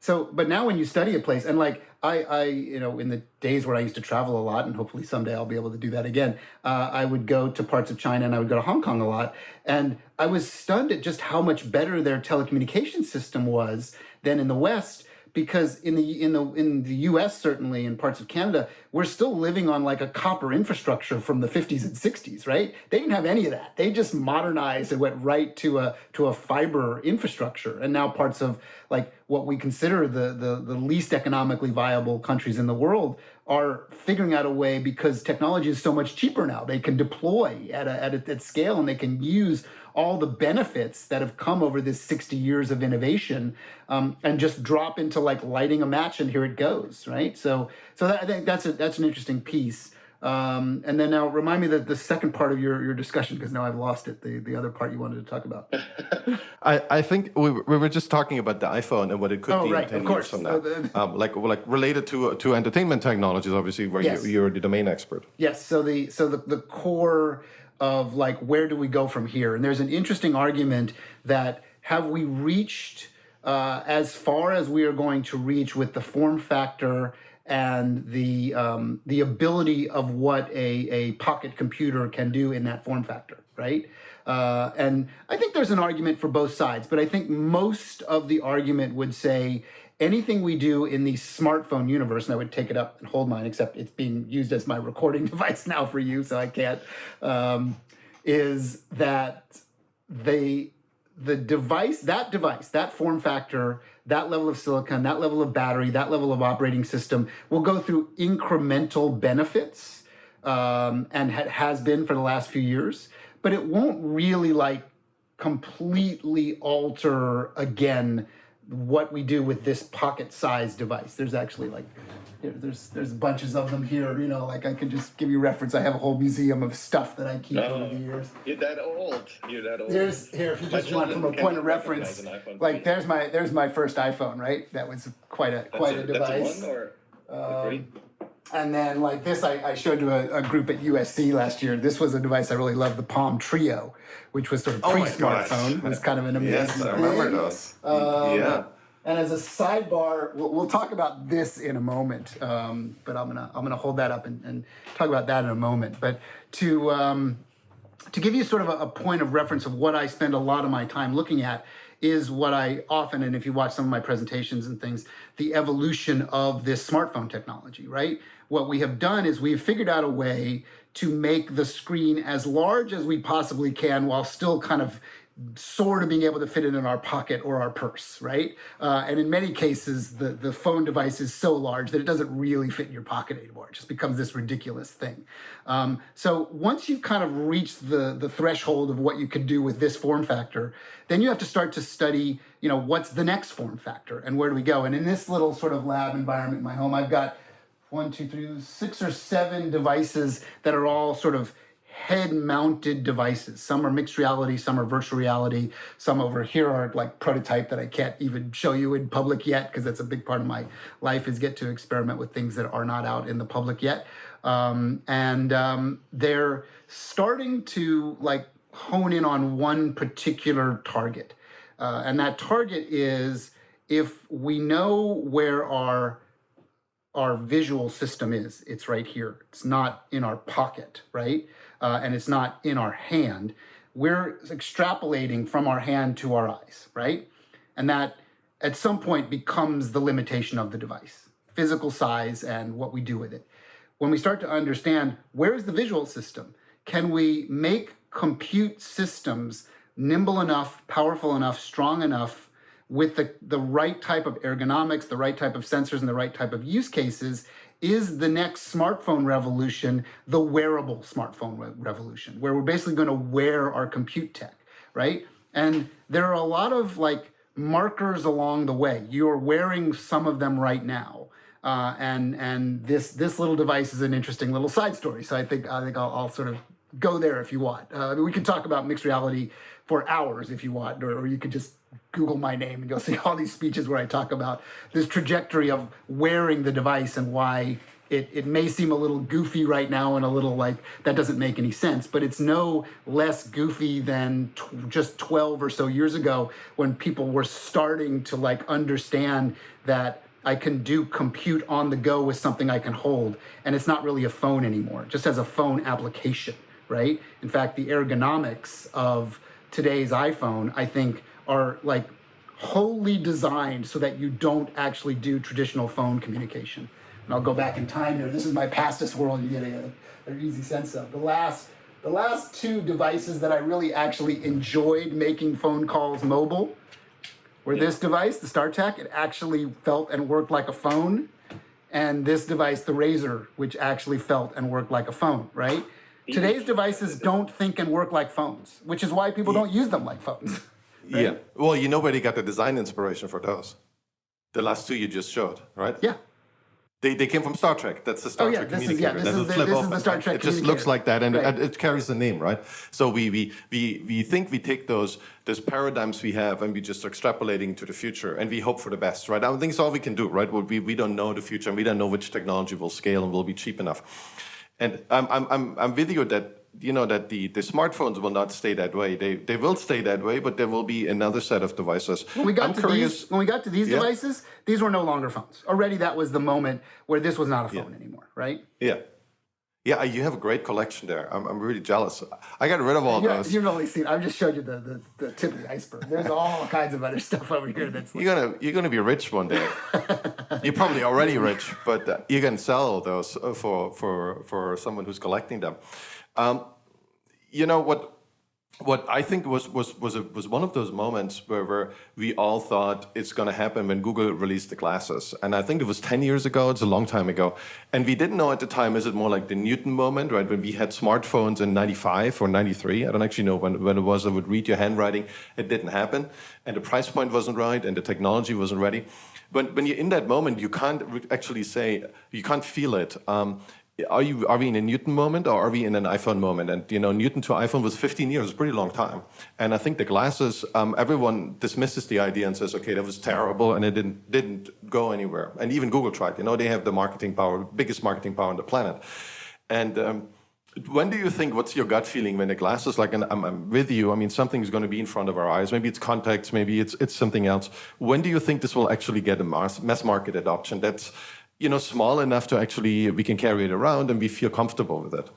So, but now when you study a place, and like I in the days where I used to travel a lot, and hopefully someday I'll be able to do that again, I would go to parts of China and I would go to Hong Kong a lot. And I was stunned at just how much better their telecommunication system was than in the West. Because in the U.S., certainly in parts of Canada, we're still living on like a copper infrastructure from the 50s and 60s, right? They didn't have any of that. They just modernized and went right to a fiber infrastructure. And now parts of like what we consider the least economically viable countries in the world are figuring out a way, because technology is so much cheaper now. They can deploy at scale, and they can use all the benefits that have come over this 60 years of innovation, and just drop into like lighting a match and here it goes, right? So I think that's an interesting piece. And then now remind me the second part of your discussion, because now I've lost it, the other part you wanted to talk about. I think we were just talking about the iPhone and what it could be in 10 years from now. Like related to entertainment technologies, obviously, where yes. you're the domain expert. Yes, so the core of like, where do we go from here? And there's an interesting argument that have we reached as far as we are going to reach with the form factor and the ability of what a pocket computer can do in that form factor, right? And I think there's an argument for both sides, but I think most of the argument would say anything we do in the smartphone universe, and I would take it up and hold mine, except it's being used as my recording device now for you, so I can't, is that the device, that form factor, that level of silicon, that level of battery, that level of operating system will go through incremental benefits, and has been for the last few years, but it won't really like completely alter again what we do with this pocket-sized device. There's actually like, there's bunches of them here. Like I can just give you reference. I have a whole museum of stuff that I keep over the years. You're that old. If you just want from a point of reference, like there's my first iPhone, right? That was quite a device. That's a 1 or 3? And then like this, I showed to a group at USC last year. This was a device I really loved, the Palm Trio, which was sort of pre-smartphone. It was kind of an amazing Yes, I remember those. Yeah. And as a sidebar, we'll talk about this in a moment, but I'm gonna hold that up and talk about that in a moment. But to give you sort of a point of reference of what I spend a lot of my time looking at is what I often, and if you watch some of my presentations and things, the evolution of this smartphone technology, right? What we have done is we've figured out a way to make the screen as large as we possibly can while still kind of sort of being able to fit it in our pocket or our purse, right? And in many cases, the phone device is so large that it doesn't really fit in your pocket anymore. It just becomes this ridiculous thing. So once you've kind of reached the threshold of what you can do with this form factor, then you have to start to study, what's the next form factor and where do we go? And in this little sort of lab environment in my home, I've got 6 or 7 devices that are all sort of head-mounted devices. Some are mixed reality, some are virtual reality, some over here are like prototype that I can't even show you in public yet because that's a big part of my life is get to experiment with things that are not out in the public yet. They're starting to like hone in on one particular target. And that target is if we know where our visual system is, it's right here. It's not in our pocket, right? And it's not in our hand. We're extrapolating from our hand to our eyes, right? And that at some point becomes the limitation of the device, physical size and what we do with it. When we start to understand where is the visual system, can we make compute systems nimble enough, powerful enough, strong enough with the right type of ergonomics, the right type of sensors, and the right type of use cases? Is the next smartphone revolution the wearable smartphone revolution, where we're basically going to wear our compute tech, right? And there are a lot of like markers along the way. You're wearing some of them right now. And this little device is an interesting little side story. So I think I'll sort of go there if you want. We can talk about mixed reality for hours if you want, or you could just Google my name and you'll see all these speeches where I talk about this trajectory of wearing the device and why it may seem a little goofy right now and a little like that doesn't make any sense, but it's no less goofy than just 12 or so years ago when people were starting to like understand that I can do compute on the go with something I can hold, and it's not really a phone anymore, it just has a phone application, right? In fact, the ergonomics of today's iPhone, I think, are like wholly designed so that you don't actually do traditional phone communication. And I'll go back in time here. This is my pastest world. You get an easy sense of. The last 2 devices that I really actually enjoyed making phone calls mobile were this device, the StarTAC. It actually felt and worked like a phone. And this device, the Razor, which actually felt and worked like a phone, right? Today's devices don't think and work like phones, which is why people don't use them like phones. Right? Yeah. Well, you know where they got the design inspiration for those? The last 2 you just showed, right? Yeah. They came from Star Trek. That's the Star Trek communicator. This is the Star Trek It just looks like that, and right. it carries the name, right? So we think we take those paradigms we have and we just extrapolating to the future, and we hope for the best, right? I think it's all we can do, right? We don't know the future, and we don't know which technology will scale and will be cheap enough. And I'm with you that that the smartphones will not stay that way. They will stay that way, but there will be another set of devices. When we got to these devices, these were no longer phones. Already that was the moment where this was not a phone anymore, right? Yeah. Yeah, you have a great collection there. I'm really jealous. I got rid of all those. You've only seen. I've just showed you the tip of the iceberg. There's all kinds of other stuff over here. That's like, you're gonna be rich one day. You're probably already rich, but you can sell those for someone who's collecting them. what I think was one of those moments where we all thought it's going to happen when Google released the glasses, and I think it was 10 years ago. It's a long time ago, and we didn't know at the time, is it more like the Newton moment, right, when we had smartphones in 95 or 93? I don't actually know when it was. I would read your handwriting. It didn't happen, and the price point wasn't right, and the technology wasn't ready. But when you're in that moment, you can't actually say, you can't feel it. Are we in a Newton moment, or are we in an iPhone moment? And Newton to iPhone was 15 years, a pretty long time. And I think the glasses, everyone dismisses the idea and says, okay, that was terrible, and it didn't go anywhere. And even Google tried. They have the marketing power, biggest marketing power on the planet. And when do you think? What's your gut feeling when the glasses? Like, and I'm with you. I mean, something's going to be in front of our eyes. Maybe it's contacts. Maybe it's something else. When do you think this will actually get a mass market adoption? That's small enough to actually we can carry it around and we feel comfortable with it.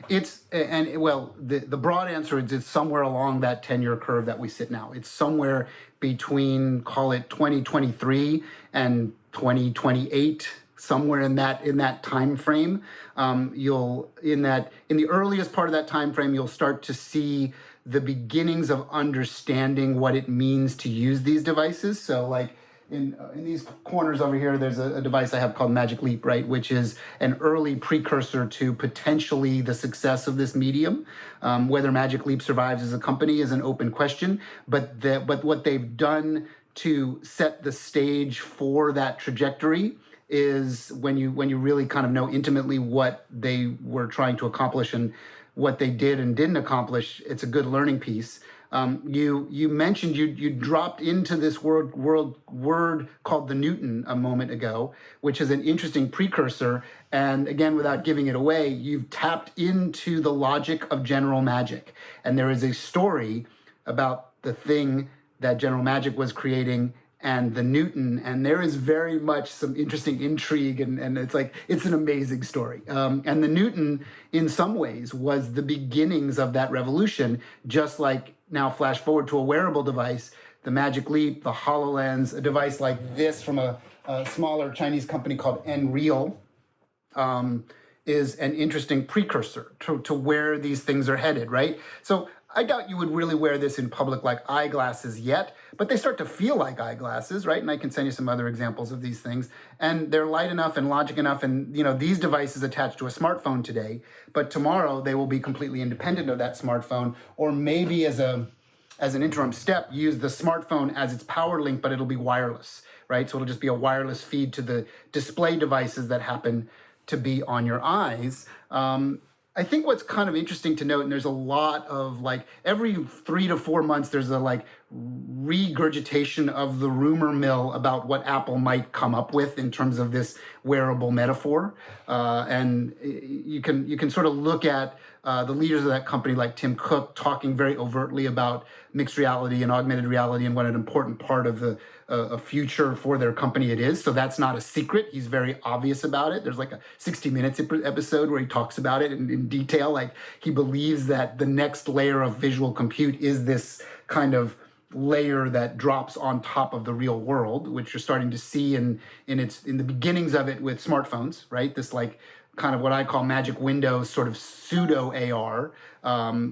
The broad answer is it's somewhere along that 10-year curve that we sit now. It's somewhere between, call it 2023 and 2028, somewhere in that time frame. In the earliest part of that time frame, you'll start to see the beginnings of understanding what it means to use these devices. So like, in these corners over here, there's a device I have called Magic Leap, right, which is an early precursor to potentially the success of this medium. Whether Magic Leap survives as a company is an open question, but what they've done to set the stage for that trajectory is when you really kind of know intimately what they were trying to accomplish and what they did and didn't accomplish. It's a good learning piece. You mentioned you dropped into this word called the Newton a moment ago, which is an interesting precursor. And again, without giving it away, you've tapped into the logic of General Magic. And there is a story about the thing that General Magic was creating and the Newton, and there is very much some interesting intrigue, and it's an amazing story. And the Newton, in some ways, was the beginnings of that revolution, just like now flash forward to a wearable device, the Magic Leap, the HoloLens, a device like this from a smaller Chinese company called Nreal, is an interesting precursor to where these things are headed, right? So I doubt you would really wear this in public like eyeglasses yet, but they start to feel like eyeglasses, right? And I can send you some other examples of these things. And they're light enough and logic enough, and these devices attached to a smartphone today, but tomorrow they will be completely independent of that smartphone, or maybe as an interim step, use the smartphone as its power link, but it'll be wireless, right? So it'll just be a wireless feed to the display devices that happen to be on your eyes. I think what's kind of interesting to note, and there's a lot of every 3 to 4 months, there's a regurgitation of the rumor mill about what Apple might come up with in terms of this wearable metaphor. And you can sort of look at the leaders of that company, like Tim Cook, talking very overtly about mixed reality and augmented reality and what an important part of a future for their company it is. So that's not a secret. He's very obvious about it. There's like a 60 Minutes episode where he talks about it in detail. Like, he believes that the next layer of visual compute is this kind of layer that drops on top of the real world, which you're starting to see in the beginnings of it with smartphones, right? This kind of what I call magic windows, sort of pseudo AR.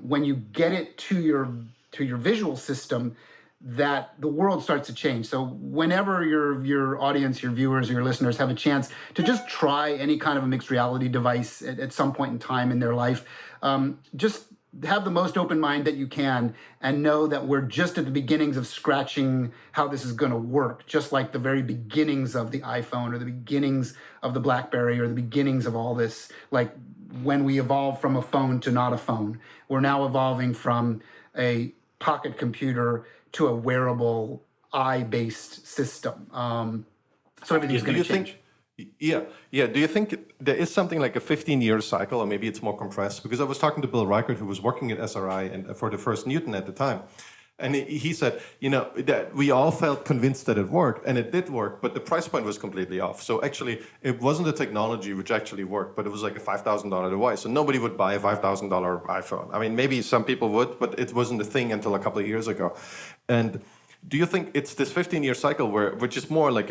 When you get it to your visual system, that the world starts to change. So whenever your audience, your viewers, your listeners have a chance to just try any kind of a mixed reality device at some point in time in their life, just have the most open mind that you can, and know that we're just at the beginnings of scratching how this is going to work, just like the very beginnings of the iPhone or the beginnings of the BlackBerry or the beginnings of all this. Like, when we evolved from a phone to not a phone, we're now evolving from a pocket computer to a wearable eye-based system. So everything's going to change. Yeah. Do you think there is something like a 15-year cycle, or maybe it's more compressed? Because I was talking to Bill Reichert, who was working at SRI and for the first Newton at the time. And he said, that we all felt convinced that it worked, and it did work, but the price point was completely off. So actually, it wasn't a technology which actually worked, but it was like a $5,000 device. And nobody would buy a $5,000 iPhone. I mean, maybe some people would, but it wasn't a thing until a couple of years ago. And Do you think it's this 15-year cycle which is more like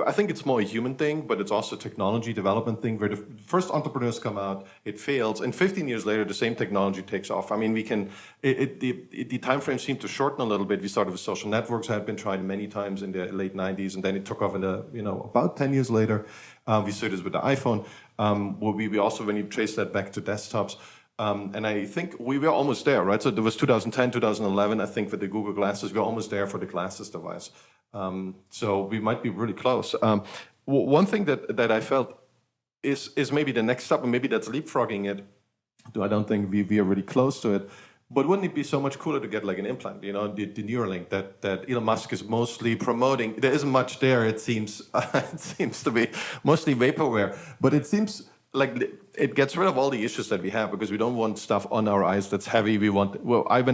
I think it's more a human thing, but it's also a technology development thing where the first entrepreneurs come out, it fails, and 15 years later, the same technology takes off. I mean, the time frame seemed to shorten a little bit. We started with social networks, had been tried many times in the late 90s, and then it took off about 10 years later. We saw this with the iPhone. We also, when you trace that back to desktops, and I think we were almost there, right? So there was 2010, 2011, I think, with the Google Glasses. We're almost there for the glasses device. So we might be really close. One thing that I felt is maybe the next step, and maybe that's leapfrogging it. I don't think we are really close to it. But wouldn't it be so much cooler to get like an implant, the Neuralink that Elon Musk is mostly promoting? There isn't much there, it seems. It seems to be mostly vaporware. But it seems like it gets rid of all the issues that we have because we don't want stuff on our eyes that's heavy. When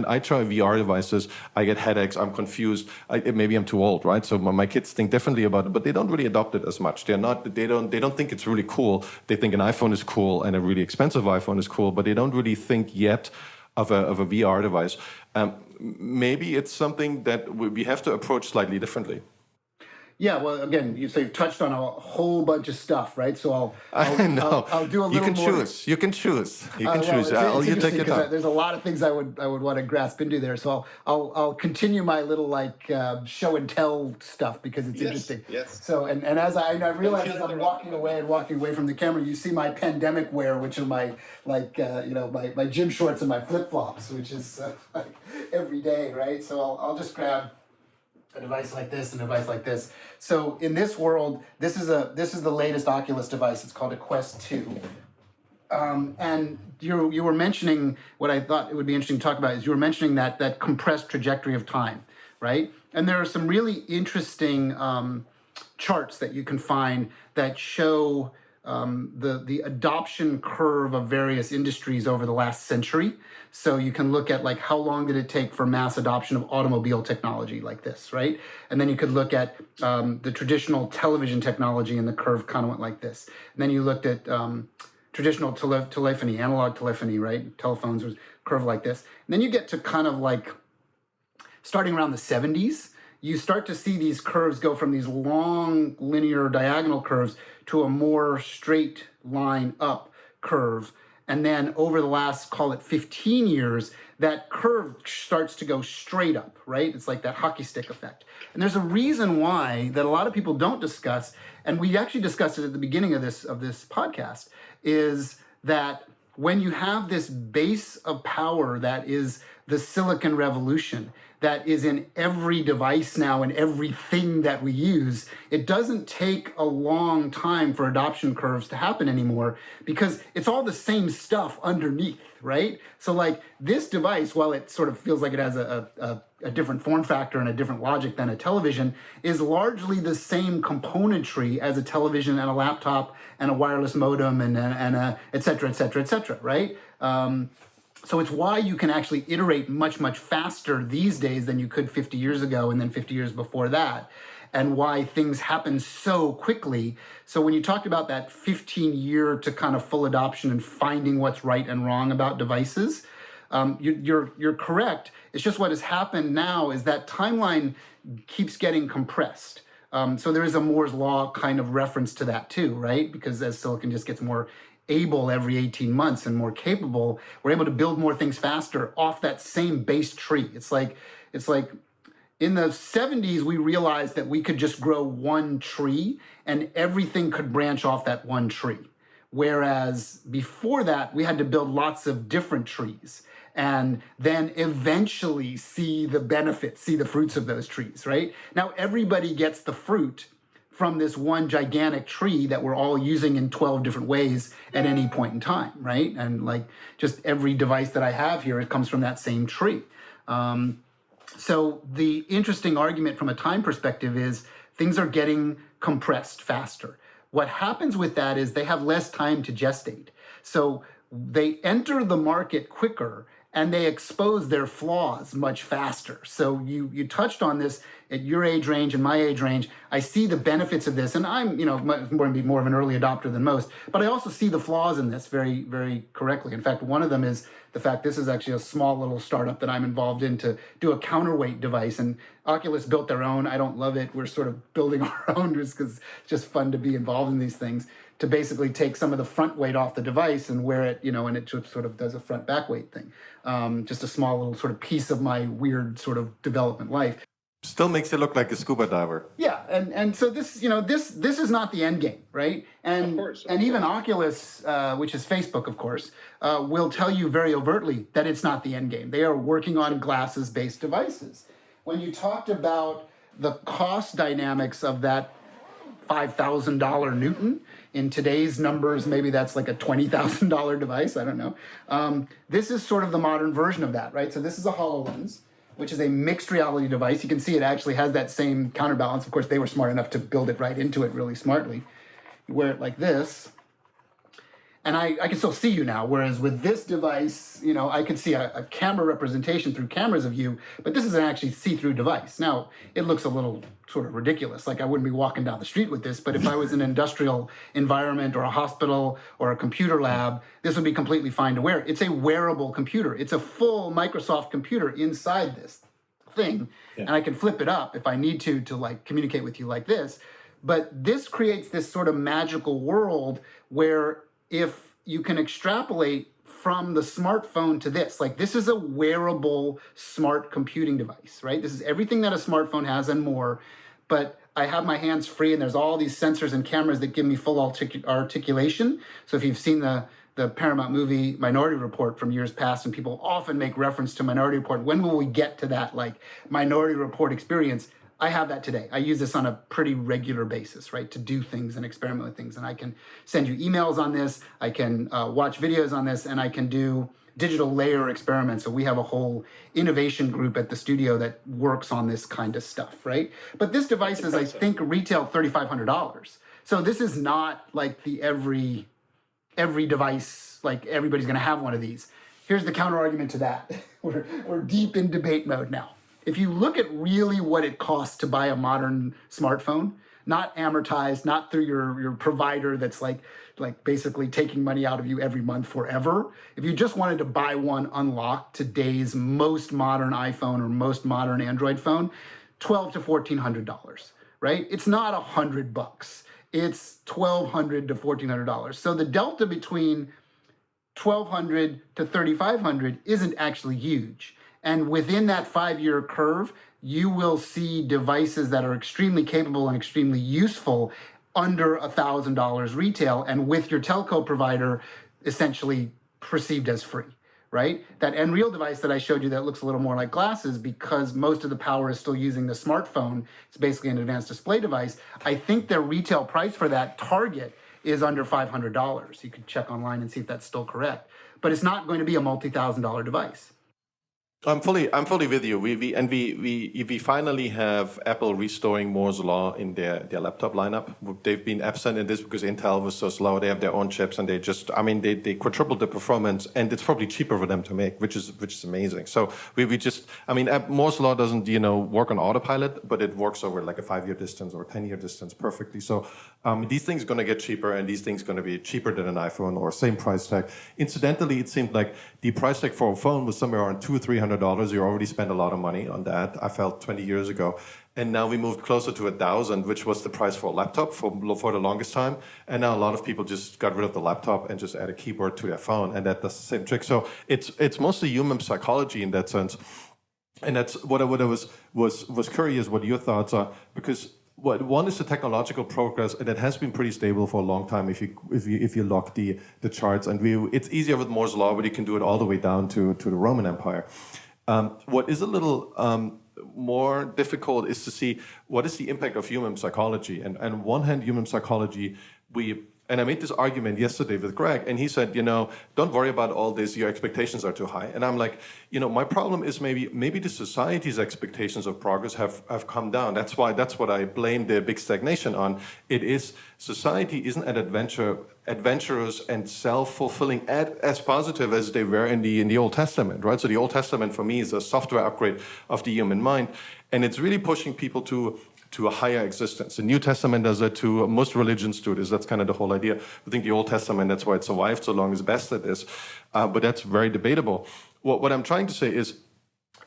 I try VR devices, I get headaches, I'm confused. Maybe I'm too old, right? So my kids think differently about it, but they don't really adopt it as much. They don't think it's really cool. They think an iPhone is cool and a really expensive iPhone is cool, but they don't really think yet of a VR device. Maybe it's something that we have to approach slightly differently. Yeah, well, again, you've touched on a whole bunch of stuff, right? So I'll do a little more. You can choose. You can choose. You take your time. There's a lot of things I would want to grasp into there. So I'll continue my little show and tell stuff because it's interesting. Yes. So and as I realize as I'm walking away from the camera, you see my pandemic wear, which are my my gym shorts and my flip flops, which is like every day, right? So I'll just grab a device like this and a device like this. So in this world, this is the latest Oculus device. It's called a Quest 2. And you were mentioning what I thought it would be interesting to talk about is you were mentioning that compressed trajectory of time, right? And there are some really interesting charts that you can find that show the adoption curve of various industries over the last century. So you can look at how long did it take for mass adoption of automobile technology like this, right? And then you could look at the traditional television technology, and the curve kind of went like this. And then you looked at traditional telephony, analog telephony, right? Telephones was curve like this. And then you get to kind of starting around the 70s, you start to see these curves go from these long linear diagonal curves to a more straight line up curve. And then over the last, call it 15 years, that curve starts to go straight up, right? It's like that hockey stick effect. And there's a reason why that a lot of people don't discuss, and we actually discussed it at the beginning of this podcast, is that when you have this base of power that is the Silicon Revolution, that is in every device now and everything that we use, it doesn't take a long time for adoption curves to happen anymore because it's all the same stuff underneath, right? So this device, while it sort of feels like it has a different form factor and a different logic than a television, is largely the same componentry as a television and a laptop and a wireless modem and et cetera, right? So it's why you can actually iterate much, much faster these days than you could 50 years ago and then 50 years before that, and why things happen so quickly. So when you talked about that 15-year to kind of full adoption and finding what's right and wrong about devices, you're correct. It's just what has happened now is that timeline keeps getting compressed. So there is a Moore's Law kind of reference to that too, right? Because as silicon just gets more able every 18 months and more capable, we're able to build more things faster off that same base tree. It's like in the 70s, we realized that we could just grow one tree and everything could branch off that one tree. Whereas before that, we had to build lots of different trees and then eventually see the benefits, see the fruits of those trees, right? Now everybody gets the fruit from this one gigantic tree that we're all using in 12 different ways at any point in time, right? And just every device that I have here, it comes from that same tree. So the interesting argument from a time perspective is things are getting compressed faster. What happens with that is they have less time to gestate. So they enter the market quicker and they expose their flaws much faster. So you touched on this at your age range and my age range. I see the benefits of this, and I'm going to be more of an early adopter than most, but I also see the flaws in this very, very correctly. In fact, one of them is the fact this is actually a small little startup that I'm involved in to do a counterweight device, and Oculus built their own. I don't love it. We're sort of building our own just because it's just fun to be involved in these things, to basically take some of the front weight off the device and wear it, and it sort of does a front back weight thing. Just a small little sort of piece of my weird sort of development life. Still makes you look like a scuba diver. Yeah, and so this is not the end game, right? And Of course. Even Oculus, which is Facebook, of course, will tell you very overtly that it's not the end game. They are working on glasses-based devices. When you talked about the cost dynamics of that $5,000 Newton, in today's numbers, maybe that's like a $20,000 device. I don't know. This is sort of the modern version of that, right? So this is a HoloLens, which is a mixed reality device. You can see it actually has that same counterbalance. Of course, they were smart enough to build it right into it really smartly. You wear it like this, and I can still see you now, whereas with this device, I could see a camera representation through cameras of you, but this is an actually see-through device. Now, it looks a little sort of ridiculous, like I wouldn't be walking down the street with this, but if I was in an industrial environment or a hospital or a computer lab, this would be completely fine to wear. It's a wearable computer. It's a full Microsoft computer inside this thing, and I can flip it up if I need to like communicate with you like this. But this creates this sort of magical world where if you can extrapolate from the smartphone to this, like this is a wearable smart computing device, right? This is everything that a smartphone has and more, but I have my hands free and there's all these sensors and cameras that give me full articulation. So if you've seen the Paramount movie Minority Report from years past, and people often make reference to Minority Report, when will we get to that like Minority Report experience? I have that today. I use this on a pretty regular basis, right, to do things and experiment with things. And I can send you emails on this, I can watch videos on this, and I can do digital layer experiments. So we have a whole innovation group at the studio that works on this kind of stuff, right? But this device is, I think, retail $3,500. So this is not like the every device, like everybody's gonna have one of these. Here's the counter argument to that. We're deep in debate mode now. If you look at really what it costs to buy a modern smartphone, not amortized, not through your provider that's like basically taking money out of you every month forever. If you just wanted to buy one unlocked, today's most modern iPhone or most modern Android phone, $1,200 to $1,400, right? It's not $100. It's $1,200 to $1,400. So the delta between $1,200 to $3,500 isn't actually huge. And within that 5-year curve, you will see devices that are extremely capable and extremely useful under $1,000 retail, and with your telco provider essentially perceived as free, right? That Nreal device that I showed you that looks a little more like glasses, because most of the power is still using the smartphone, it's basically an advanced display device. I think their retail price for that target is under $500. You can check online and see if that's still correct. But it's not going to be a multi-$1,000 device. I'm fully with you. We finally have Apple restoring Moore's law in their laptop lineup. They've been absent in this because Intel was so slow. They have their own chips, and they quadrupled the performance, and it's probably cheaper for them to make, which is amazing. So Moore's law doesn't work on autopilot, but it works over like a 5-year distance or 10-year distance perfectly. So these things are going to get cheaper, and these things are going to be cheaper than an iPhone or same price tag. Incidentally, it seemed like the price tag for a phone was somewhere around $200 or $300. You already spent a lot of money on that. I felt 20 years ago. And now we moved closer to $1,000, which was the price for a laptop for the longest time. And now a lot of people just got rid of the laptop and just add a keyboard to their phone, and that does the same trick. So it's mostly human psychology in that sense. And that's what I was curious what your thoughts are, because one is the technological progress, and it has been pretty stable for a long time if you lock the charts. And it's easier with Moore's law, but you can do it all the way down to the Roman Empire. What is a little more difficult is to see what is the impact of human psychology. And on one hand, human psychology, we And I made this argument yesterday with Greg, and he said, don't worry about all this. Your expectations are too high. And I'm like, my problem is maybe the society's expectations of progress have come down. That's what I blame the big stagnation on. It is society isn't adventurous and self-fulfilling as positive as they were in the Old Testament, right? So the Old Testament for me is a software upgrade of the human mind, and it's really pushing people to a higher existence. The New Testament does that too. Most religions do this. That's kind of the whole idea. I think the Old Testament, that's why it survived so long, is best at this. But that's very debatable. What I'm trying to say is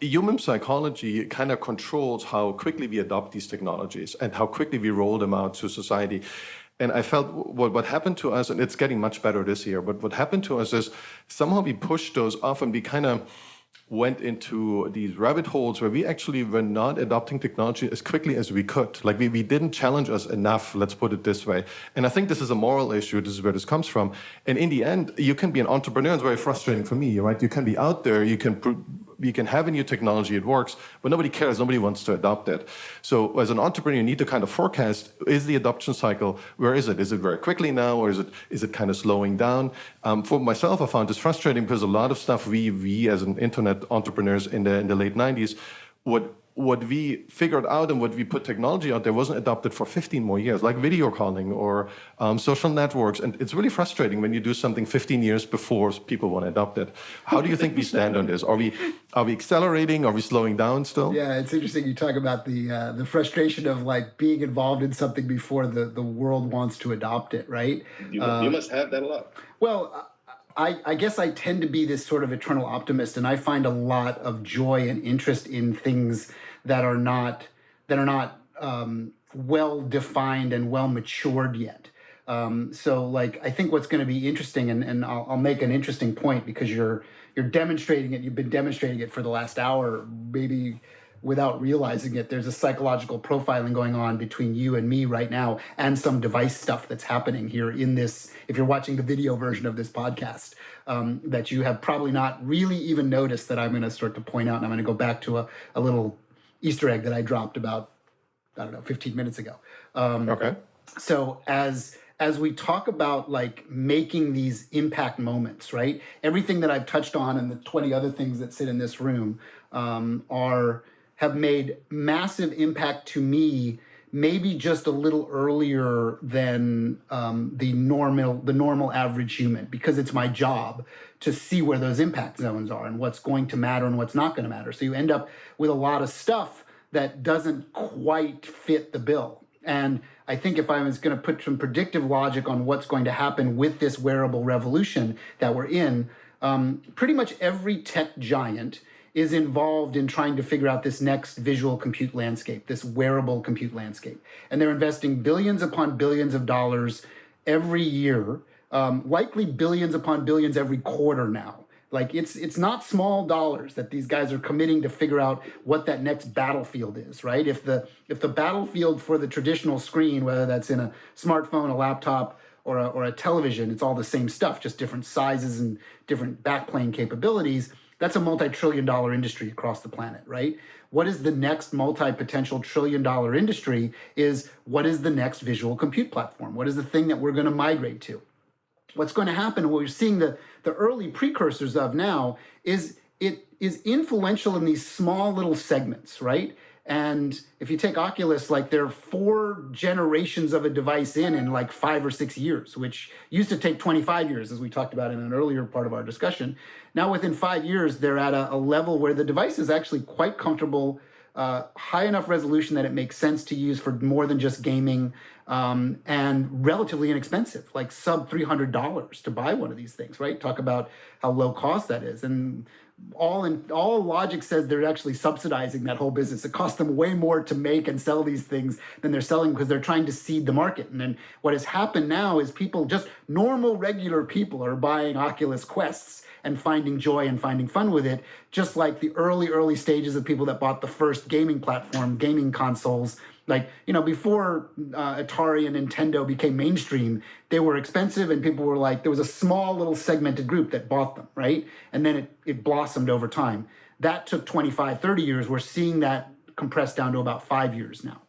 human psychology kind of controls how quickly we adopt these technologies and how quickly we roll them out to society. And I felt what happened to us, and it's getting much better this year, but what happened to us is somehow we pushed those off and we kind of went into these rabbit holes where we actually were not adopting technology as quickly as we could. Like we didn't challenge us enough, let's put it this way. And I think this is a moral issue. This is where this comes from. And in the end, you can be an entrepreneur. It's very frustrating for me, right? You can be out there, you can have a new technology, it works, but nobody cares, nobody wants to adopt it. So as an entrepreneur, you need to kind of forecast, is the adoption cycle, where is it? Is it very quickly now, or is it kind of slowing down? For myself, I found this frustrating because a lot of stuff we as an internet entrepreneurs in the late 90s, what we figured out and what we put technology out there wasn't adopted for 15 more years, like video calling or social networks. And it's really frustrating when you do something 15 years before people want to adopt it. How do you think we stand on this? Are we accelerating? Are we slowing down still? Yeah, it's interesting you talk about the frustration of like being involved in something before the world wants to adopt it, right? You must have that a lot. Well, I guess I tend to be this sort of eternal optimist, and I find a lot of joy and interest in things that are not well defined and well matured yet. So, like, I think what's going to be interesting, and I'll make an interesting point because you're demonstrating it. You've been demonstrating it for the last hour, maybe without realizing it. There's a psychological profiling going on between you and me right now, and some device stuff that's happening here in this, if you're watching the video version of this podcast, that you have probably not really even noticed, that I'm going to start to point out. And I'm going to go back to a little Easter egg that I dropped about, 15 minutes ago. Okay. So as we talk about like making these impact moments, right? Everything that I've touched on and the 20 other things that sit in this room have made massive impact to me, maybe just a little earlier than the normal average human, because it's my job to see where those impact zones are and what's going to matter and what's not going to matter. So you end up with a lot of stuff that doesn't quite fit the bill. And I think if I was going to put some predictive logic on what's going to happen with this wearable revolution that we're in, pretty much every tech giant is involved in trying to figure out this next visual compute landscape, this wearable compute landscape. And they're investing billions upon billions of dollars every year, likely billions upon billions every quarter now. Like it's not small dollars that these guys are committing to figure out what that next battlefield is, right? If the battlefield for the traditional screen, whether that's in a smartphone, a laptop, or a television, it's all the same stuff, just different sizes and different backplane capabilities. That's a multi-trillion-dollar industry across the planet, right? What is the next multi-potential trillion-dollar industry is what is the next visual compute platform? What is the thing that we're going to migrate to? What's going to happen, what we're seeing the early precursors of now, is it is influential in these small little segments, right? And if you take Oculus, like they're 4 generations of a device in like 5 or 6 years, which used to take 25 years, as we talked about in an earlier part of our discussion. Now within 5 years, they're at a level where the device is actually quite comfortable, high enough resolution that it makes sense to use for more than just gaming, and relatively inexpensive, like sub $300 to buy one of these things, right? Talk about how low cost that is. And all logic says they're actually subsidizing that whole business. It costs them way more to make and sell these things than they're selling because they're trying to seed the market. And then what has happened now is people, just normal, regular people, are buying Oculus Quests and finding joy and finding fun with it, just like the early stages of people that bought the first gaming platform, gaming consoles. Like, before Atari and Nintendo became mainstream, they were expensive and people were like, there was a small little segmented group that bought them, right? And then it blossomed over time. That took 25, 30 years. We're seeing that compressed down to about 5 years now.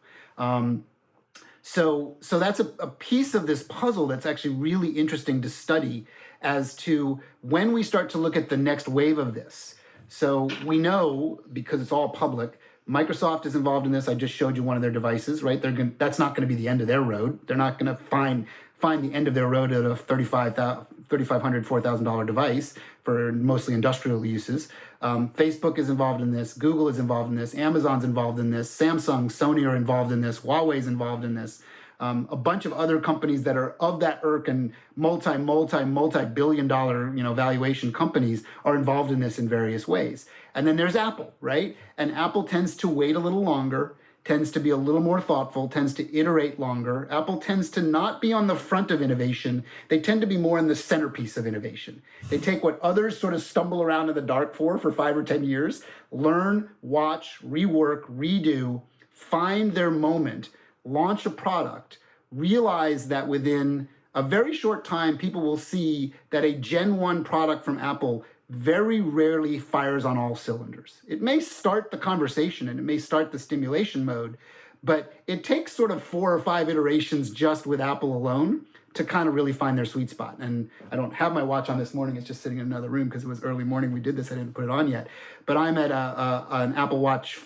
So that's a piece of this puzzle that's actually really interesting to study as to when we start to look at the next wave of this. So we know, because it's all public, Microsoft is involved in this. I just showed you one of their devices, right? That's not going to be the end of their road. They're not going to find the end of their road at a $3,500, $4,000 device for mostly industrial uses. Facebook is involved in this. Google is involved in this. Amazon's involved in this. Samsung, Sony are involved in this. Huawei's involved in this. A bunch of other companies that are of that irk and multi-billion dollar, valuation companies are involved in this in various ways. And then there's Apple, right? And Apple tends to wait a little longer, tends to be a little more thoughtful, tends to iterate longer. Apple tends to not be on the front of innovation. They tend to be more in the centerpiece of innovation. They take what others sort of stumble around in the dark for 5 or 10 years, learn, watch, rework, redo, find their moment, launch a product, realize that within a very short time, people will see that a Gen 1 product from Apple very rarely fires on all cylinders. It may start the conversation and it may start the stimulation mode, but it takes sort of 4 or 5 iterations just with Apple alone to kind of really find their sweet spot. And I don't have my watch on this morning. It's just sitting in another room because it was early morning. We did this. I didn't put it on yet. But I'm at an Apple Watch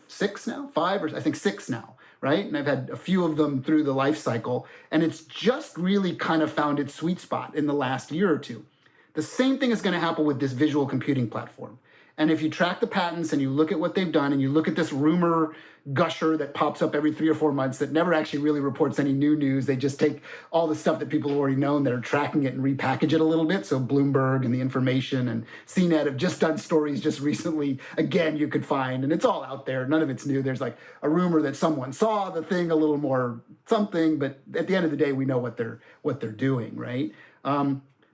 6 now, 5, or I think 6 now, right? And I've had a few of them through the life cycle. And it's just really kind of found its sweet spot in the last year or two. The same thing is going to happen with this visual computing platform. And if you track the patents and you look at what they've done and you look at this rumor gusher that pops up every 3 or 4 months that never actually really reports any new news, they just take all the stuff that people have already known that are tracking it and repackage it a little bit. So Bloomberg and The Information and CNET have just done stories just recently. Again, you could find, and it's all out there. None of it's new. There's like a rumor that someone saw the thing a little more something, but at the end of the day, we know what they're doing, right?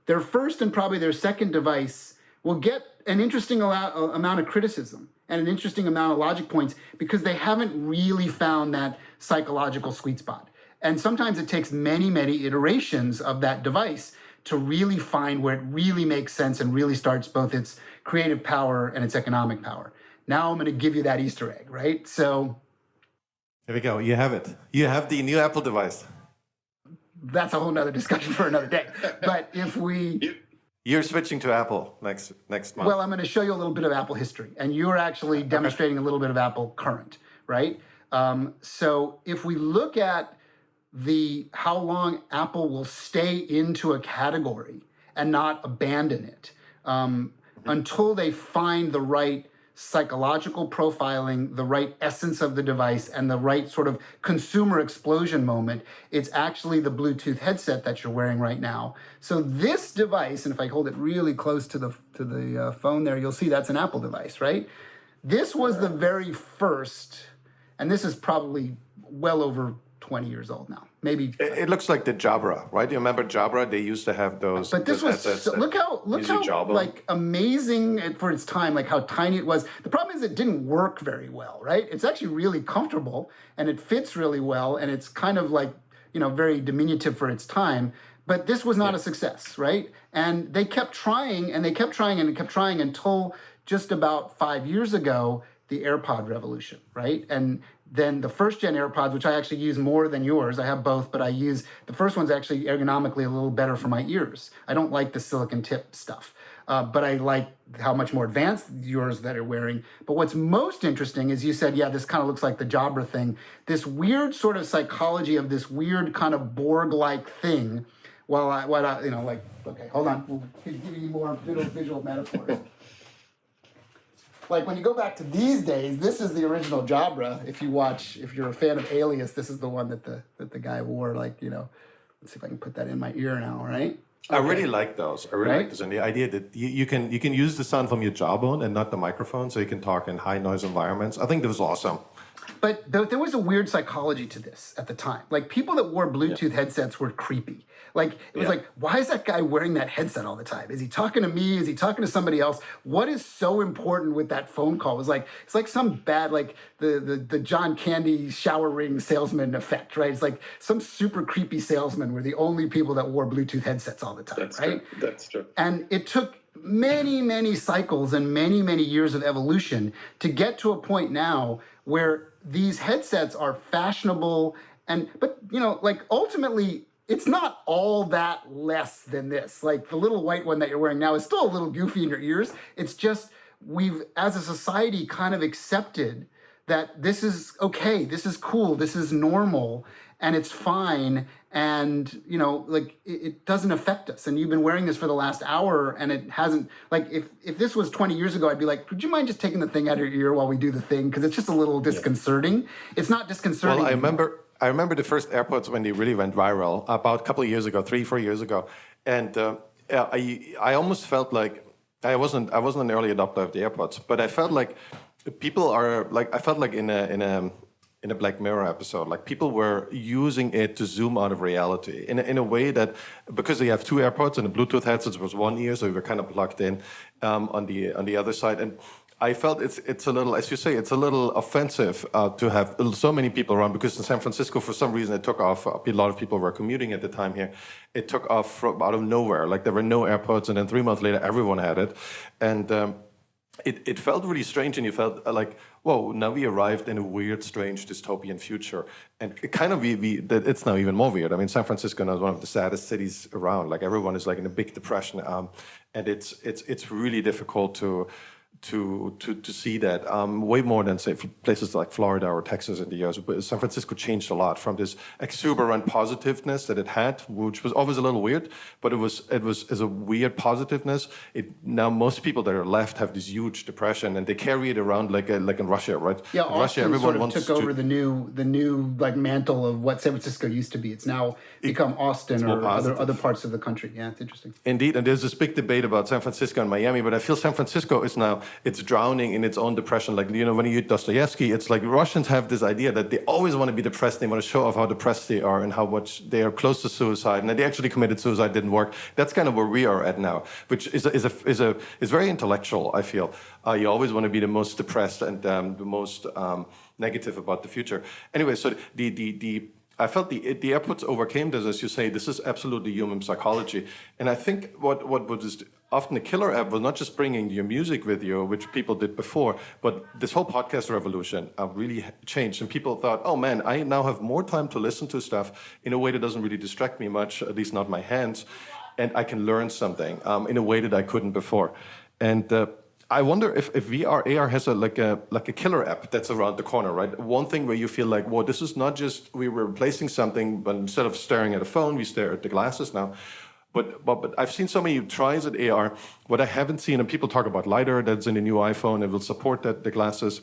Their first and probably their second device will get an interesting amount of criticism and an interesting amount of logic points because they haven't really found that psychological sweet spot. And sometimes it takes many, many iterations of that device to really find where it really makes sense and really starts both its creative power and its economic power. Now I'm going to give you that Easter egg, right? So here we go. You have it. You have the new Apple device. That's a whole nother discussion for another day. But if You're switching to Apple next month. Well, I'm going to show you a little bit of Apple history, and you're actually demonstrating a little bit of Apple current, right? So if we look at how long Apple will stay into a category and not abandon it until they find the right psychological profiling, the right essence of the device, and the right sort of consumer explosion moment, it's actually the Bluetooth headset that you're wearing right now. So this device, and if I hold it really close to the phone there, you'll see that's an Apple device, right? This was the very first, and this is probably well over 20 years old now. Maybe it looks like the Jabra, right? You remember Jabra? They used to have those. But this was look how like amazing for its time, like how tiny it was. The problem is it didn't work very well, right? It's actually really comfortable and it fits really well and it's kind of like, very diminutive for its time. But this was not a success, right? And they kept trying and they kept trying and kept trying until just about 5 years ago, the AirPod revolution, right? And then the first gen AirPods, which I actually use more than yours. I have both, but the first one's actually ergonomically a little better for my ears. I don't like the silicon tip stuff, but I like how much more advanced yours that are wearing. But what's most interesting is you said, yeah, this kind of looks like the Jabra thing. This weird sort of psychology of this weird kind of Borg-like thing. Okay, hold on. We'll give you more visual metaphors. Like when you go back to these days, this is the original Jabra. If you're a fan of Alias, this is the one that the guy wore. Let's see if I can put that in my ear now, right? I really like those. I really like this, and the idea that you can use the sound from your jawbone and not the microphone, so you can talk in high noise environments. I think that was awesome. But there was a weird psychology to this at the time. Like people that wore Bluetooth headsets were creepy. Like it was like, why is that guy wearing that headset all the time? Is he talking to me? Is he talking to somebody else? What is so important with that phone call? It's like some bad, like the John Candy shower ring salesman effect, right? It's like some super creepy salesman were the only people that wore Bluetooth headsets all the time, That's right? True. That's true. And it took many, many cycles and many, many years of evolution to get to a point now where these headsets are fashionable But like ultimately, it's not all that less than this. Like the little white one that you're wearing now is still a little goofy in your ears. It's just we've, as a society, kind of accepted that this is okay, this is cool, this is normal, and it's fine, and like it doesn't affect us. And you've been wearing this for the last hour, and it hasn't. Like if this was 20 years ago, I'd be like, would you mind just taking the thing out of your ear while we do the thing, because it's just a little disconcerting. It's not disconcerting. Well, I remember the first AirPods when they really went viral about a couple of years ago, 3-4 years ago, and I almost felt like I wasn't an early adopter of the AirPods, but I felt like people are like, I felt like in a Black Mirror episode, like people were using it to zoom out of reality in a way that, because they have two AirPods and a Bluetooth headset was one ear, so we were kind of plugged in on the other side. And I felt it's a little, as you say, it's a little offensive to have so many people around, because in San Francisco, for some reason, it took off. A lot of people were commuting at the time here. It took off from out of nowhere. Like there were no AirPods, and then 3 months later, everyone had it. And it felt really strange, and you felt like, whoa, now we arrived in a weird, strange, dystopian future. And it kind of, it's now even more weird. I mean, San Francisco now is one of the saddest cities around. Like everyone is like in a big depression. And it's really difficult to see that way more than, say, places like Florida or Texas in the years. But San Francisco changed a lot from this exuberant positiveness that it had, which was always a little weird, but it was as a weird positiveness. Now most people that are left have this huge depression, and they carry it around like in Russia, right? Yeah, in Austin Russia, everyone sort of wants took over the new like mantle of what San Francisco used to be. It's now become Austin or other parts of the country. Yeah, it's interesting. Indeed, and there's this big debate about San Francisco and Miami, but I feel San Francisco is now, it's drowning in its own depression. Like, when you read Dostoevsky, it's like Russians have this idea that they always want to be depressed. They want to show off how depressed they are and how much they are close to suicide. And that they actually committed suicide, didn't work. That's kind of where we are at now, which is very intellectual, I feel. You always want to be the most depressed and the most negative about the future. Anyway, so I felt the AirPods overcame this, as you say. This is absolutely human psychology, and I think what was often a killer app was not just bringing your music with you, which people did before, but this whole podcast revolution really changed, and people thought, oh man, I now have more time to listen to stuff in a way that doesn't really distract me much, at least not my hands, and I can learn something in a way that I couldn't before, and. I wonder if VR, AR has a killer app that's around the corner, right? One thing where you feel like, whoa, this is not just we were replacing something, but instead of staring at a phone, we stare at the glasses now. But I've seen so many tries at AR. What I haven't seen, and people talk about LiDAR, that's in the new iPhone, and will support the glasses.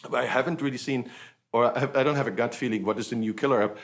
But I haven't really seen, or I don't have a gut feeling what is the new killer app.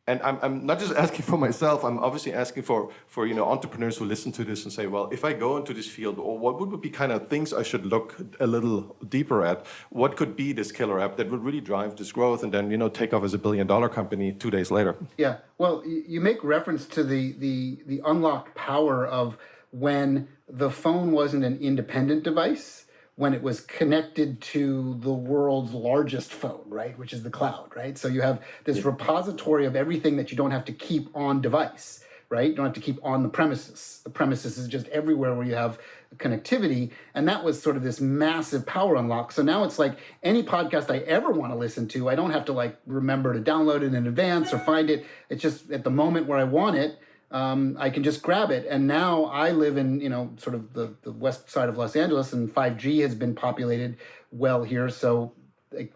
And I'm not just asking for myself, I'm obviously asking for entrepreneurs who listen to this and say, well, if I go into this field, or what would be kind of things I should look a little deeper at? What could be this killer app that would really drive this growth and then, take off as $1 billion company 2 days later? Yeah, well, you make reference to the unlocked power of when the phone wasn't an independent device, when it was connected to the world's largest phone, right, which is the cloud, right? So you have this repository of everything that you don't have to keep on device, right? You don't have to keep on the premises. The premises is just everywhere where you have connectivity, and that was sort of this massive power unlock. So now it's like any podcast I ever want to listen to, I don't have to like remember to download it in advance or find it. It's just at the moment where I want it, I can just grab it. And now I live in, sort of the west side of Los Angeles, and 5G has been populated well here. So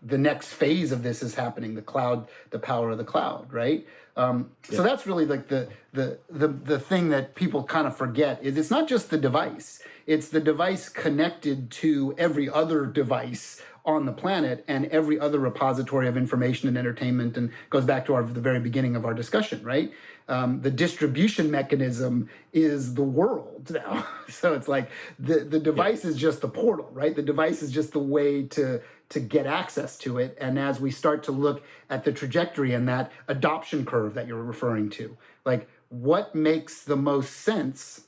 the next phase of this is happening, the cloud, the power of the cloud, right? So that's really like the thing that people kind of forget is it's not just the device. It's the device connected to every other device on the planet and every other repository of information and entertainment, and goes back to the very beginning of our discussion, right? The distribution mechanism is the world now. So it's like the device is just the portal, right? The device is just the way to get access to it. And as we start to look at the trajectory and that adoption curve that you're referring to, like what makes the most sense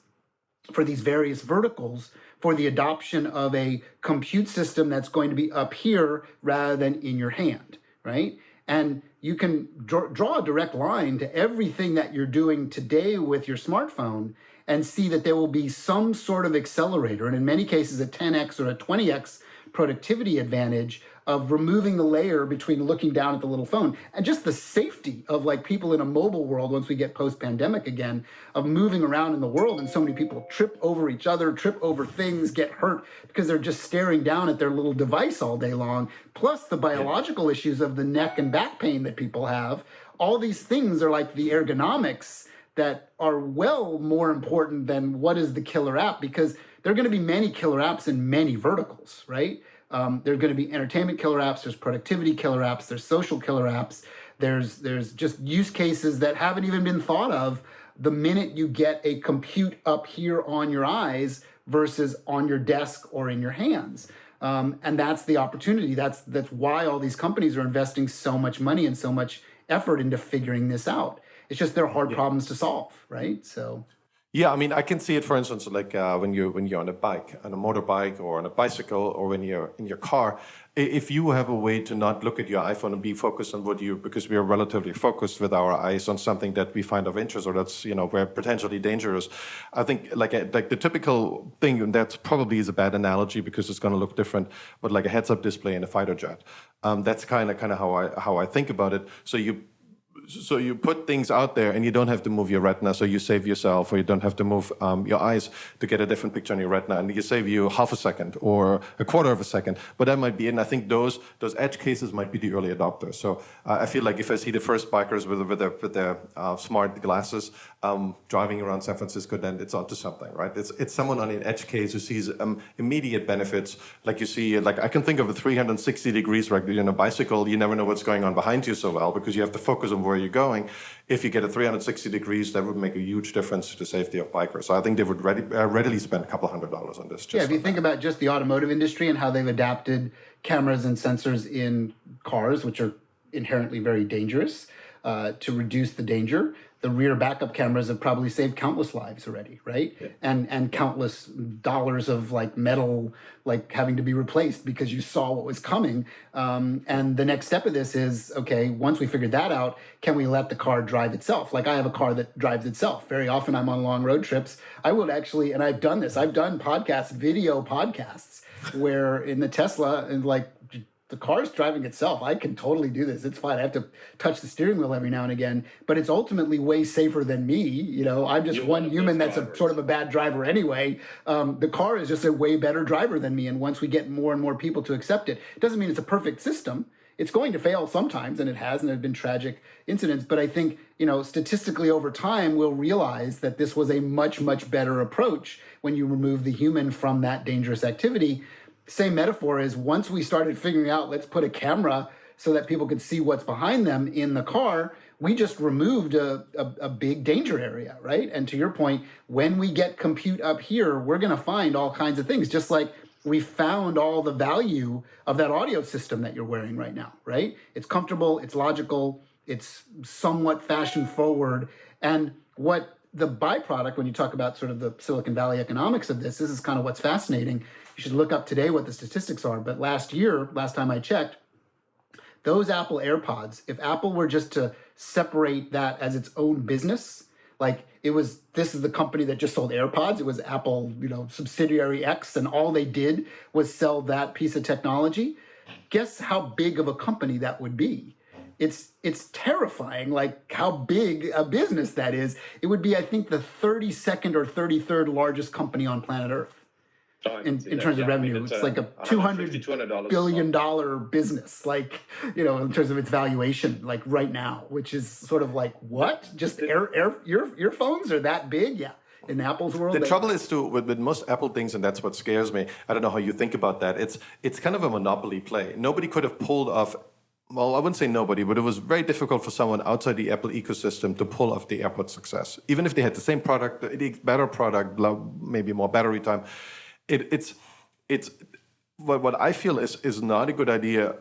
for these various verticals for the adoption of a compute system that's going to be up here rather than in your hand, right? And you can draw a direct line to everything that you're doing today with your smartphone and see that there will be some sort of accelerator, and in many cases a 10x or a 20x productivity advantage of removing the layer between looking down at the little phone and just the safety of like people in a mobile world once we get post-pandemic again, of moving around in the world, and so many people trip over each other, trip over things, get hurt because they're just staring down at their little device all day long, plus the biological issues of the neck and back pain that people have. All these things are like the ergonomics that are well more important than what is the killer app, because there are going to be many killer apps in many verticals, right? There are going to be entertainment killer apps, there's productivity killer apps, there's social killer apps, there's just use cases that haven't even been thought of the minute you get a compute up here on your eyes versus on your desk or in your hands. And that's the opportunity. That's why all these companies are investing so much money and so much effort into figuring this out. It's just they're hard problems to solve, right? So. Yeah, I mean, I can see it, for instance, like when you're on a bike, on a motorbike, or on a bicycle, or when you're in your car. If you have a way to not look at your iPhone and be focused on because we are relatively focused with our eyes on something that we find of interest, or that's we're potentially dangerous. I think like the typical thing, and that probably is a bad analogy because it's going to look different, but like a heads-up display in a fighter jet. That's kind of how I think about it. So you put things out there and you don't have to move your retina, so you save yourself, or you don't have to move your eyes to get a different picture on your retina, and you save you half a second or a quarter of a second. But that might be it, and I think those edge cases might be the early adopters. So I feel like if I see the first bikers with their smart glasses driving around San Francisco, then it's onto something, right? It's someone on an edge case who sees immediate benefits. Like you see, like I can think of a 360 degrees, right? On a bicycle, you never know what's going on behind you so well because you have to focus on where you're going. If you get a 360 degrees, that would make a huge difference to the safety of bikers. So I think they would readily spend a couple $100 on this. If you think about just the automotive industry and how they've adapted cameras and sensors in cars, which are inherently very dangerous, to reduce the danger. The rear backup cameras have probably saved countless lives already, right? Yeah. And countless dollars of like metal like having to be replaced because you saw what was coming. And the next step of this is, okay, once we figured that out, can we let the car drive itself? Like I have a car that drives itself. Very often I'm on long road trips. I would actually, and I've done this, I've done video podcasts where in the Tesla and like, the car's driving itself. I can totally do this. It's fine. I have to touch the steering wheel every now and again, but it's ultimately way safer than me. I'm just one human that's sort of a bad driver anyway. The car is just a way better driver than me. And once we get more and more people to accept it, it doesn't mean it's a perfect system. It's going to fail sometimes, and it has, and there have been tragic incidents. But I think, statistically over time, we'll realize that this was a much, much better approach when you remove the human from that dangerous activity. Same metaphor is once we started figuring out, let's put a camera so that people could see what's behind them in the car, we just removed a big danger area, right? And to your point, when we get compute up here, we're going to find all kinds of things, just like we found all the value of that audio system that you're wearing right now, right? It's comfortable, it's logical, it's somewhat fashion forward. And what the byproduct, when you talk about sort of the Silicon Valley economics of this is kind of what's fascinating. You should look up today what the statistics are. But last time I checked, those Apple AirPods, if Apple were just to separate that as its own business, like this is the company that just sold AirPods. It was Apple, subsidiary X, and all they did was sell that piece of technology. Guess how big of a company that would be? It's terrifying, like how big a business that is. It would be, I think, the 32nd or 33rd largest company on planet Earth. In terms of revenue, it's like a $200 billion business, like, in terms of its valuation, like right now, which is sort of like, what? Just earphones are that big? Yeah. In Apple's world. The trouble is too, with most Apple things, and that's what scares me. I don't know how you think about that. It's kind of a monopoly play. Nobody could have pulled off. Well, I wouldn't say nobody, but it was very difficult for someone outside the Apple ecosystem to pull off the AirPods success. Even if they had the same product, the better product, maybe more battery time. It's what I feel is not a good idea.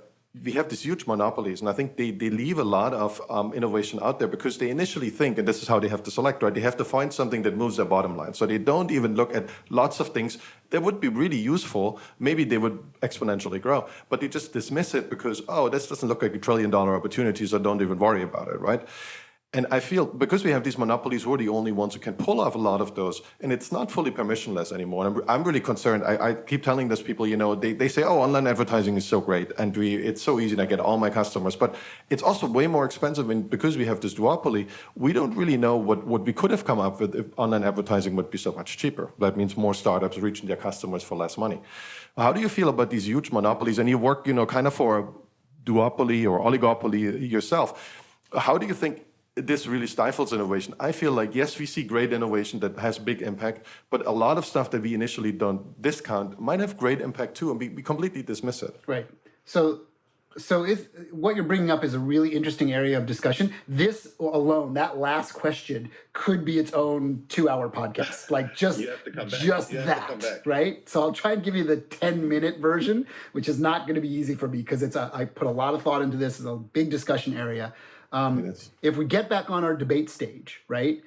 We have these huge monopolies, and I think they leave a lot of innovation out there because they initially think, and this is how they have to select, right? They have to find something that moves their bottom line. So they don't even look at lots of things that would be really useful. Maybe they would exponentially grow, but they just dismiss it because, this doesn't look like $1 trillion opportunity, so don't even worry about it, right? And I feel because we have these monopolies, we're the only ones who can pull off a lot of those. And it's not fully permissionless anymore. And I'm really concerned. I keep telling those people, they say, oh, online advertising is so great. And it's so easy to get all my customers. But it's also way more expensive. And because we have this duopoly, we don't really know what we could have come up with if online advertising would be so much cheaper. That means more startups reaching their customers for less money. How do you feel about these huge monopolies? And you work, kind of for a duopoly or oligopoly yourself. How do you think this really stifles innovation? I feel like, yes, we see great innovation that has big impact, but a lot of stuff that we initially don't discount might have great impact too, and we completely dismiss it. Right. So what you're bringing up is a really interesting area of discussion. This alone, that last question, could be its own 2-hour podcast. Like just that, right? So I'll try and give you the 10-minute version, which is not going to be easy for me because I put a lot of thought into this. It's a big discussion area. If we get back on our debate stage, right,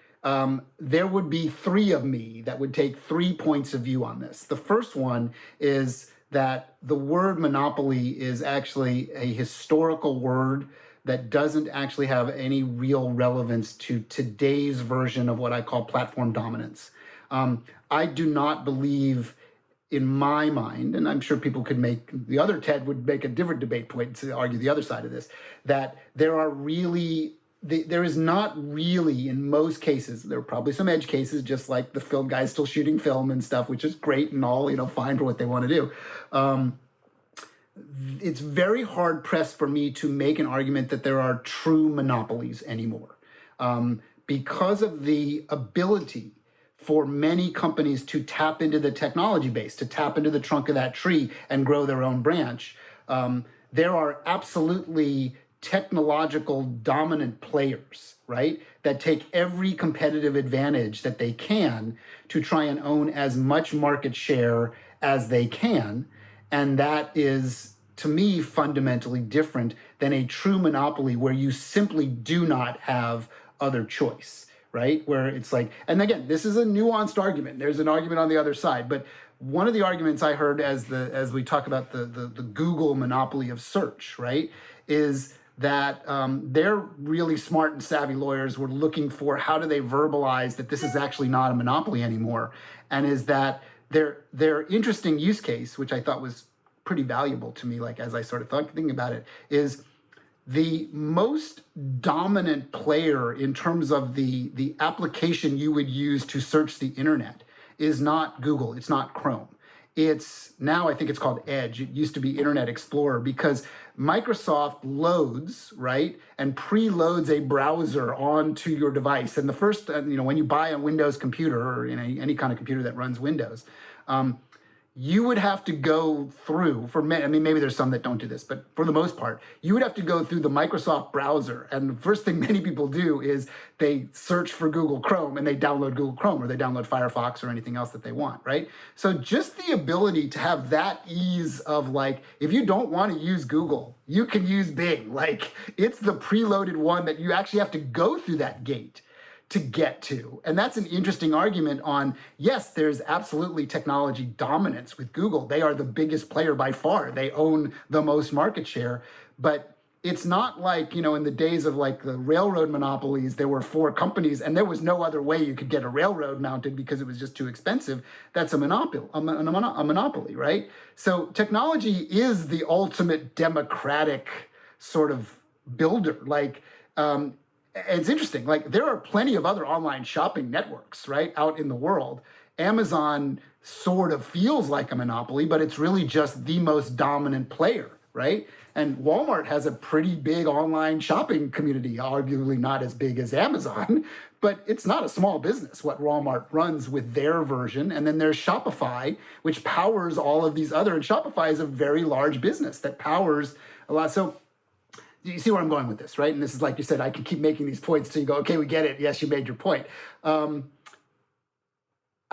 there would be 3 of me that would take 3 points of view on this. The first one is that the word monopoly is actually a historical word that doesn't actually have any real relevance to today's version of what I call platform dominance. I do not believe, in my mind, and I'm sure people could the other Ted would make a different debate point to argue the other side of this, that there is not really, in most cases, there are probably some edge cases, just like the film guys still shooting film and stuff, which is great and all, fine for what they want to do. It's very hard pressed for me to make an argument that there are true monopolies anymore, because of the ability for many companies to tap into the technology base, to tap into the trunk of that tree and grow their own branch. There are absolutely technological dominant players, right, that take every competitive advantage that they can to try and own as much market share as they can. And that is, to me, fundamentally different than a true monopoly where you simply do not have other choice, right? Where it's like, and again, this is a nuanced argument. There's an argument on the other side, but one of the arguments I heard as we talk about the Google monopoly of search, right, is that they're really smart and savvy lawyers were looking for how do they verbalize that this is actually not a monopoly anymore, and is that their interesting use case, which I thought was pretty valuable to me, like as I sort of thinking about it, is the most dominant player in terms of the application you would use to search the internet is not Google, it's not Chrome. It's now, I think it's called Edge. It used to be Internet Explorer, because Microsoft loads, right, and preloads a browser onto your device. And the first, when you buy a Windows computer or any kind of computer that runs Windows, you would have to go through, maybe there's some that don't do this, but for the most part, you would have to go through the Microsoft browser. And the first thing many people do is they search for Google Chrome and they download Google Chrome, or they download Firefox or anything else that they want, right? So just the ability to have that ease of, like, if you don't want to use Google, you can use Bing. Like, it's the preloaded one that you actually have to go through that gate to get to. And that's an interesting argument on, yes, there's absolutely technology dominance with Google. They are the biggest player by far. They own the most market share. But it's not like, in the days of like the railroad monopolies, there were 4 companies and there was no other way you could get a railroad mounted because it was just too expensive. That's a monopoly, right? So technology is the ultimate democratic sort of builder. Like, it's interesting, like there are plenty of other online shopping networks, right, out in the world. Amazon sort of feels like a monopoly, but it's really just the most dominant player, right? And Walmart has a pretty big online shopping community, arguably not as big as Amazon, but it's not a small business what Walmart runs with their version. And then there's Shopify, which powers all of these other, and Shopify is a very large business that powers a lot. So you see where I'm going with this, right? And this is, like you said, I can keep making these points till you go, okay, we get it. Yes, you made your point. I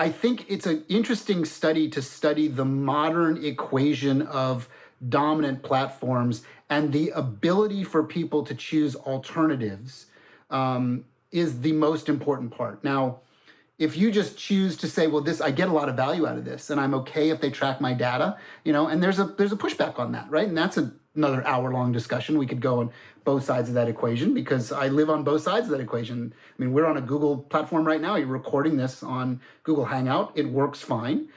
think it's an interesting study to study the modern equation of dominant platforms, and the ability for people to choose alternatives is the most important part. Now, if you just choose to say, well, I get a lot of value out of this, and I'm okay if they track my data, and there's a pushback on that, right? And that's another hour-long discussion. We could go on both sides of that equation because I live on both sides of that equation. I mean, we're on a Google platform right now. You're recording this on Google Hangout. It works fine.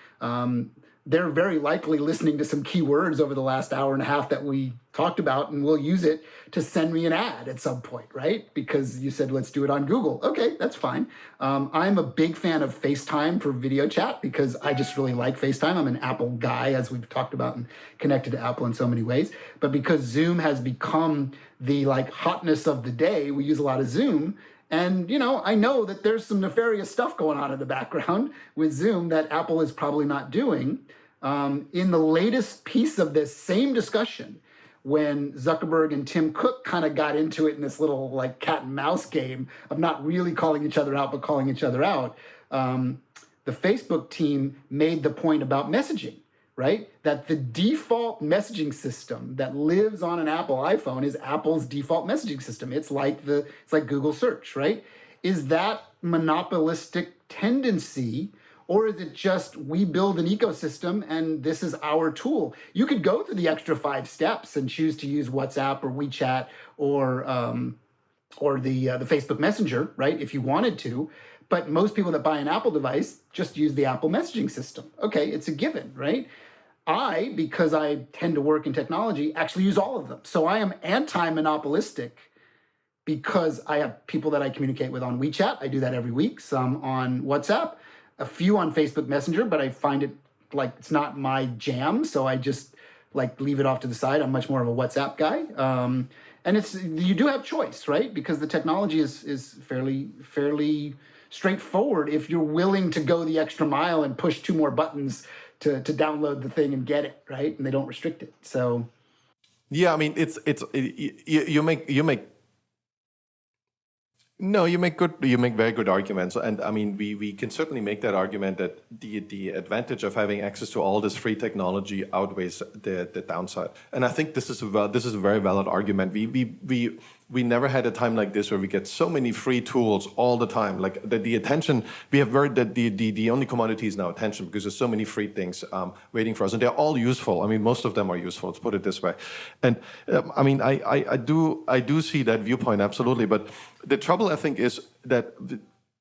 They're very likely listening to some keywords over the last hour and a half that we talked about, and we'll use it to send me an ad at some point, right? Because you said, let's do it on Google. Okay, that's fine. I'm a big fan of FaceTime for video chat because I just really like FaceTime. I'm an Apple guy, as we've talked about, and connected to Apple in so many ways. But because Zoom has become the hotness of the day, we use a lot of Zoom. And, I know that there's some nefarious stuff going on in the background with Zoom that Apple is probably not doing. In the latest piece of this same discussion, when Zuckerberg and Tim Cook kind of got into it in this little cat and mouse game of not really calling each other out, but calling each other out, the Facebook team made the point about messaging, right? That the default messaging system that lives on an Apple iPhone is Apple's default messaging system. It's like Google search, right? Is that monopolistic tendency, or is it just we build an ecosystem and this is our tool? You could go through the extra 5 steps and choose to use WhatsApp or WeChat or the Facebook Messenger, right? If you wanted to. But most people that buy an Apple device just use the Apple messaging system. Okay, it's a given, right? Because I tend to work in technology, actually use all of them. So I am anti-monopolistic because I have people that I communicate with on WeChat. I do that every week, some on WhatsApp, a few on Facebook Messenger, but I find it it's not my jam. So I just leave it off to the side. I'm much more of a WhatsApp guy. And you do have choice, right? Because the technology is fairly straightforward if you're willing to go the extra mile and push 2 more buttons to download the thing and get it, right? And they don't restrict it. So yeah, I mean, you make very good arguments, and I mean we can certainly make that argument that the advantage of having access to all this free technology outweighs the downside. And I think this is a very valid argument. We never had a time like this where we get so many free tools all the time. Like the attention we have the only commodity is now attention, because there's so many free things waiting for us, and they're all useful. I mean, most of them are useful. Let's put it this way. And I mean, I do see that viewpoint, absolutely. But the trouble, I think, is that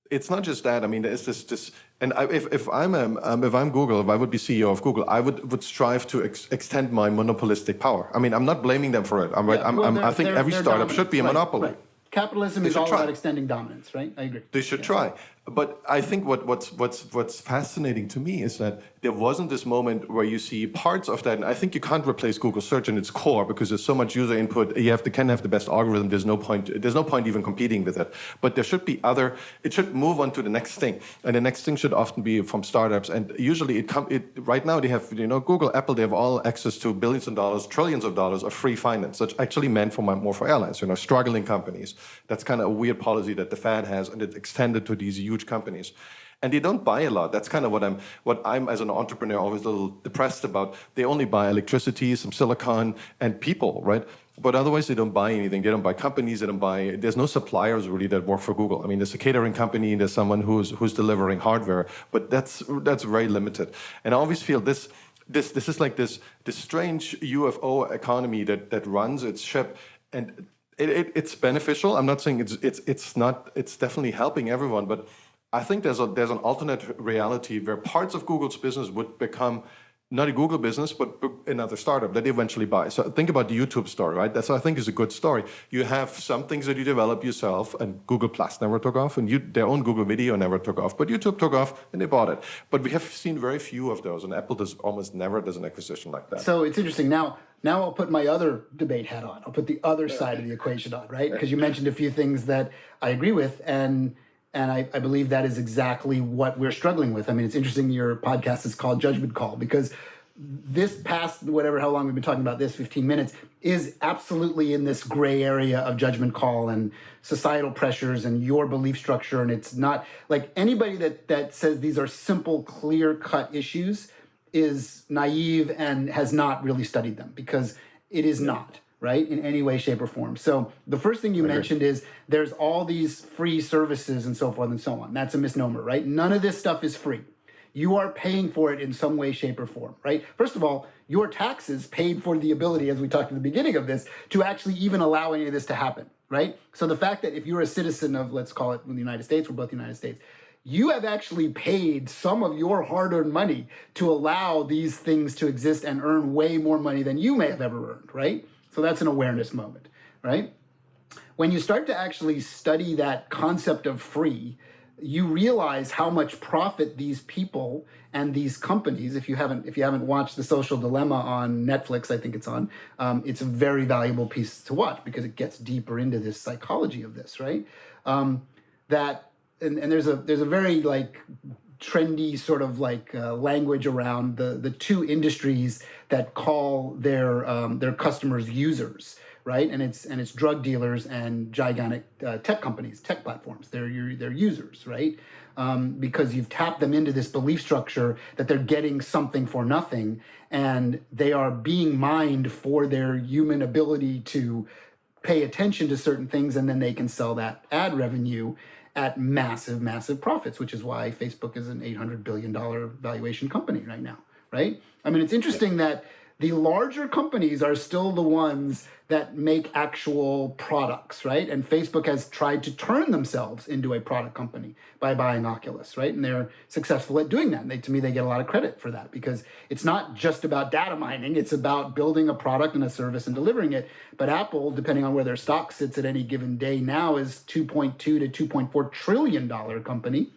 it's not just that. I mean, there's this, and if I'm Google, if I would be CEO of Google, I would strive to extend my monopolistic power. I mean, I'm not blaming them for it. I think every startup should be a monopoly. Right. Capitalism is all about extending dominance, right? I agree. They should try. But I think what's fascinating to me is that there wasn't this moment where you see parts of that. And I think you can't replace Google search in its core because there's so much user input. You can have the best algorithm. There's no point even competing with it. But there should be it should move on to the next thing. And the next thing should often be from startups. And usually right now they have, Google, Apple, they have all access to billions of dollars, trillions of dollars of free finance. That's actually meant more for airlines, struggling companies. That's kind of a weird policy that the Fed has, and it's extended to these huge companies. And they don't buy a lot. That's kind of what I'm as an entrepreneur always a little depressed about. They only buy electricity, some silicon, and people, right? But otherwise they don't buy anything. They don't buy companies. There's no suppliers really that work for Google. I mean, there's a catering company, there's someone who's delivering hardware, but that's very limited. And I always feel this is like this strange UFO economy that runs its ship, and it's beneficial. I'm not saying it's not. It's definitely helping everyone, but I think there's an alternate reality where parts of Google's business would become not a Google business, but another startup that they eventually buy. So think about the YouTube story, right? That's what I think is a good story. You have some things that you develop yourself, and Google Plus never took off, and their own Google Video never took off, but YouTube took off, and they bought it. But we have seen very few of those, and Apple almost never does an acquisition like that. So it's interesting. Now I'll put my other debate hat on. I'll put the other side of the equation on, right? Because you mentioned a few things that I agree with, and I believe that is exactly what we're struggling with. I mean, it's interesting your podcast is called Judgment Call, because this past, how long we've been talking about this, 15 minutes, is absolutely in this gray area of judgment call and societal pressures and your belief structure. And it's not like anybody that says these are simple, clear-cut issues is naive and has not really studied them, because it is not, right, in any way, shape, or form. So the first thing you mentioned is there's all these free services and so forth and so on. That's a misnomer, right? None of this stuff is free. you are paying for it in some way, shape, or form, right? First of all, your taxes paid for the ability, as we talked at the beginning of this, to actually even allow any of this to happen, right? So the fact that if you're a citizen of, let's call it the United States, we're both the United States, you have actually paid some of your hard-earned money to allow these things to exist and earn way more money than you may have ever earned, right? So that's an awareness moment, right? When you start to actually study that concept of free, you realize how much profit these people and these companies, if you haven't watched The Social Dilemma on Netflix, I think it's on, it's a very valuable piece to watch because it gets deeper into this psychology of this, right? And there's a very like trendy sort of like language around the two industries that call their customers users, right? And it's drug dealers and gigantic tech companies, tech platforms. They're users, right? Because you've tapped them into this belief structure that they're getting something for nothing, and they are being mined for their human ability to pay attention to certain things, and then they can sell that ad revenue at massive, massive profits, which is why Facebook is an $800 billion valuation company right now, right? I mean, it's interesting that the larger companies are still the ones that make actual products, right? And Facebook has tried to turn themselves into a product company by buying Oculus, right? And they're successful at doing that. And to me, they get a lot of credit for that because it's not just about data mining. It's about building a product and a service and delivering it. But Apple, depending on where their stock sits at any given day now, is $2.2 to $2.4 trillion company,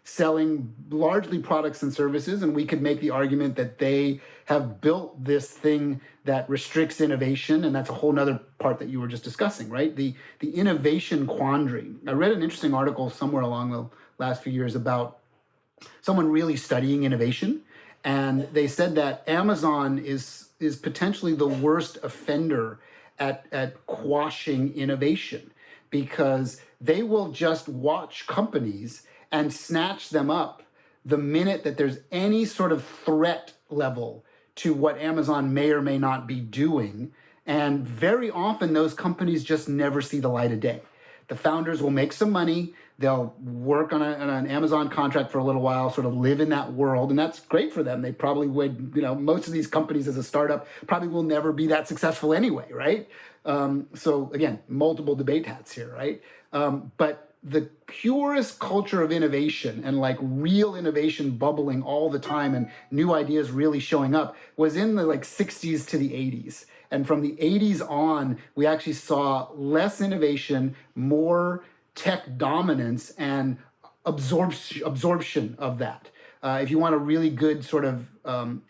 selling largely products and services, and we could make the argument that they have built this thing that restricts innovation, and that's a whole nother part that you were just discussing, right? The innovation quandary. I read an interesting article somewhere along the last few years about someone really studying innovation, and they said that Amazon is potentially the worst offender at quashing innovation because they will just watch companies and snatch them up the minute that there's any sort of threat level to what Amazon may or may not be doing. And very often those companies just never see the light of day. The founders will make some money, they'll work on an Amazon contract for a little while, sort of live in that world, and that's great for them. They probably would, most of these companies as a startup probably will never be that successful anyway, right? So again, multiple debate hats here, right? But the purest culture of innovation and like real innovation bubbling all the time and new ideas really showing up was in the like 60s to the 80s. And from the 80s on, we actually saw less innovation, more tech dominance and absorption of that. If you want a really good sort of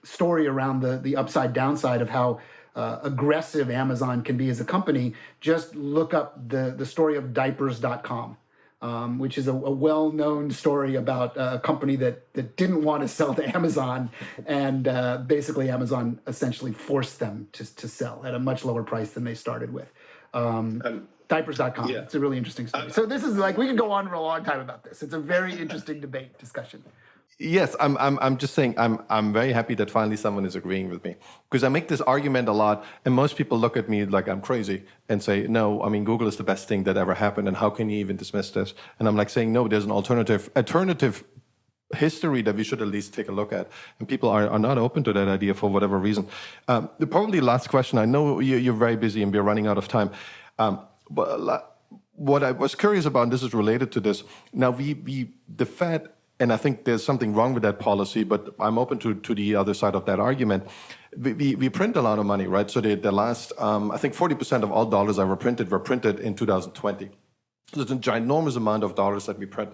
story around the upside downside of how aggressive Amazon can be as a company, just look up the story of diapers.com. Which is a well-known story about a company that didn't want to sell to Amazon, and basically Amazon essentially forced them to sell at a much lower price than they started with. Diapers.com. Yeah. It's a really interesting story. So this is like, we could go on for a long time about this. It's a very interesting debate discussion. Yes, I'm just saying I'm very happy that finally someone is agreeing with me, because I make this argument a lot, and most people look at me like I'm crazy and say, no, I mean, Google is the best thing that ever happened, and how can you even dismiss this? And I'm like saying, no, there's an alternative history that we should at least take a look at, and people are not open to that idea for whatever reason. Probably last question. I know you're very busy and we're running out of time, but what I was curious about, and this is related to this. Now the Fed. And I think there's something wrong with that policy, but I'm open to the other side of that argument. We print a lot of money, right? So the last, I think 40% of all dollars ever printed were printed in 2020. So it's a ginormous amount of dollars that we print.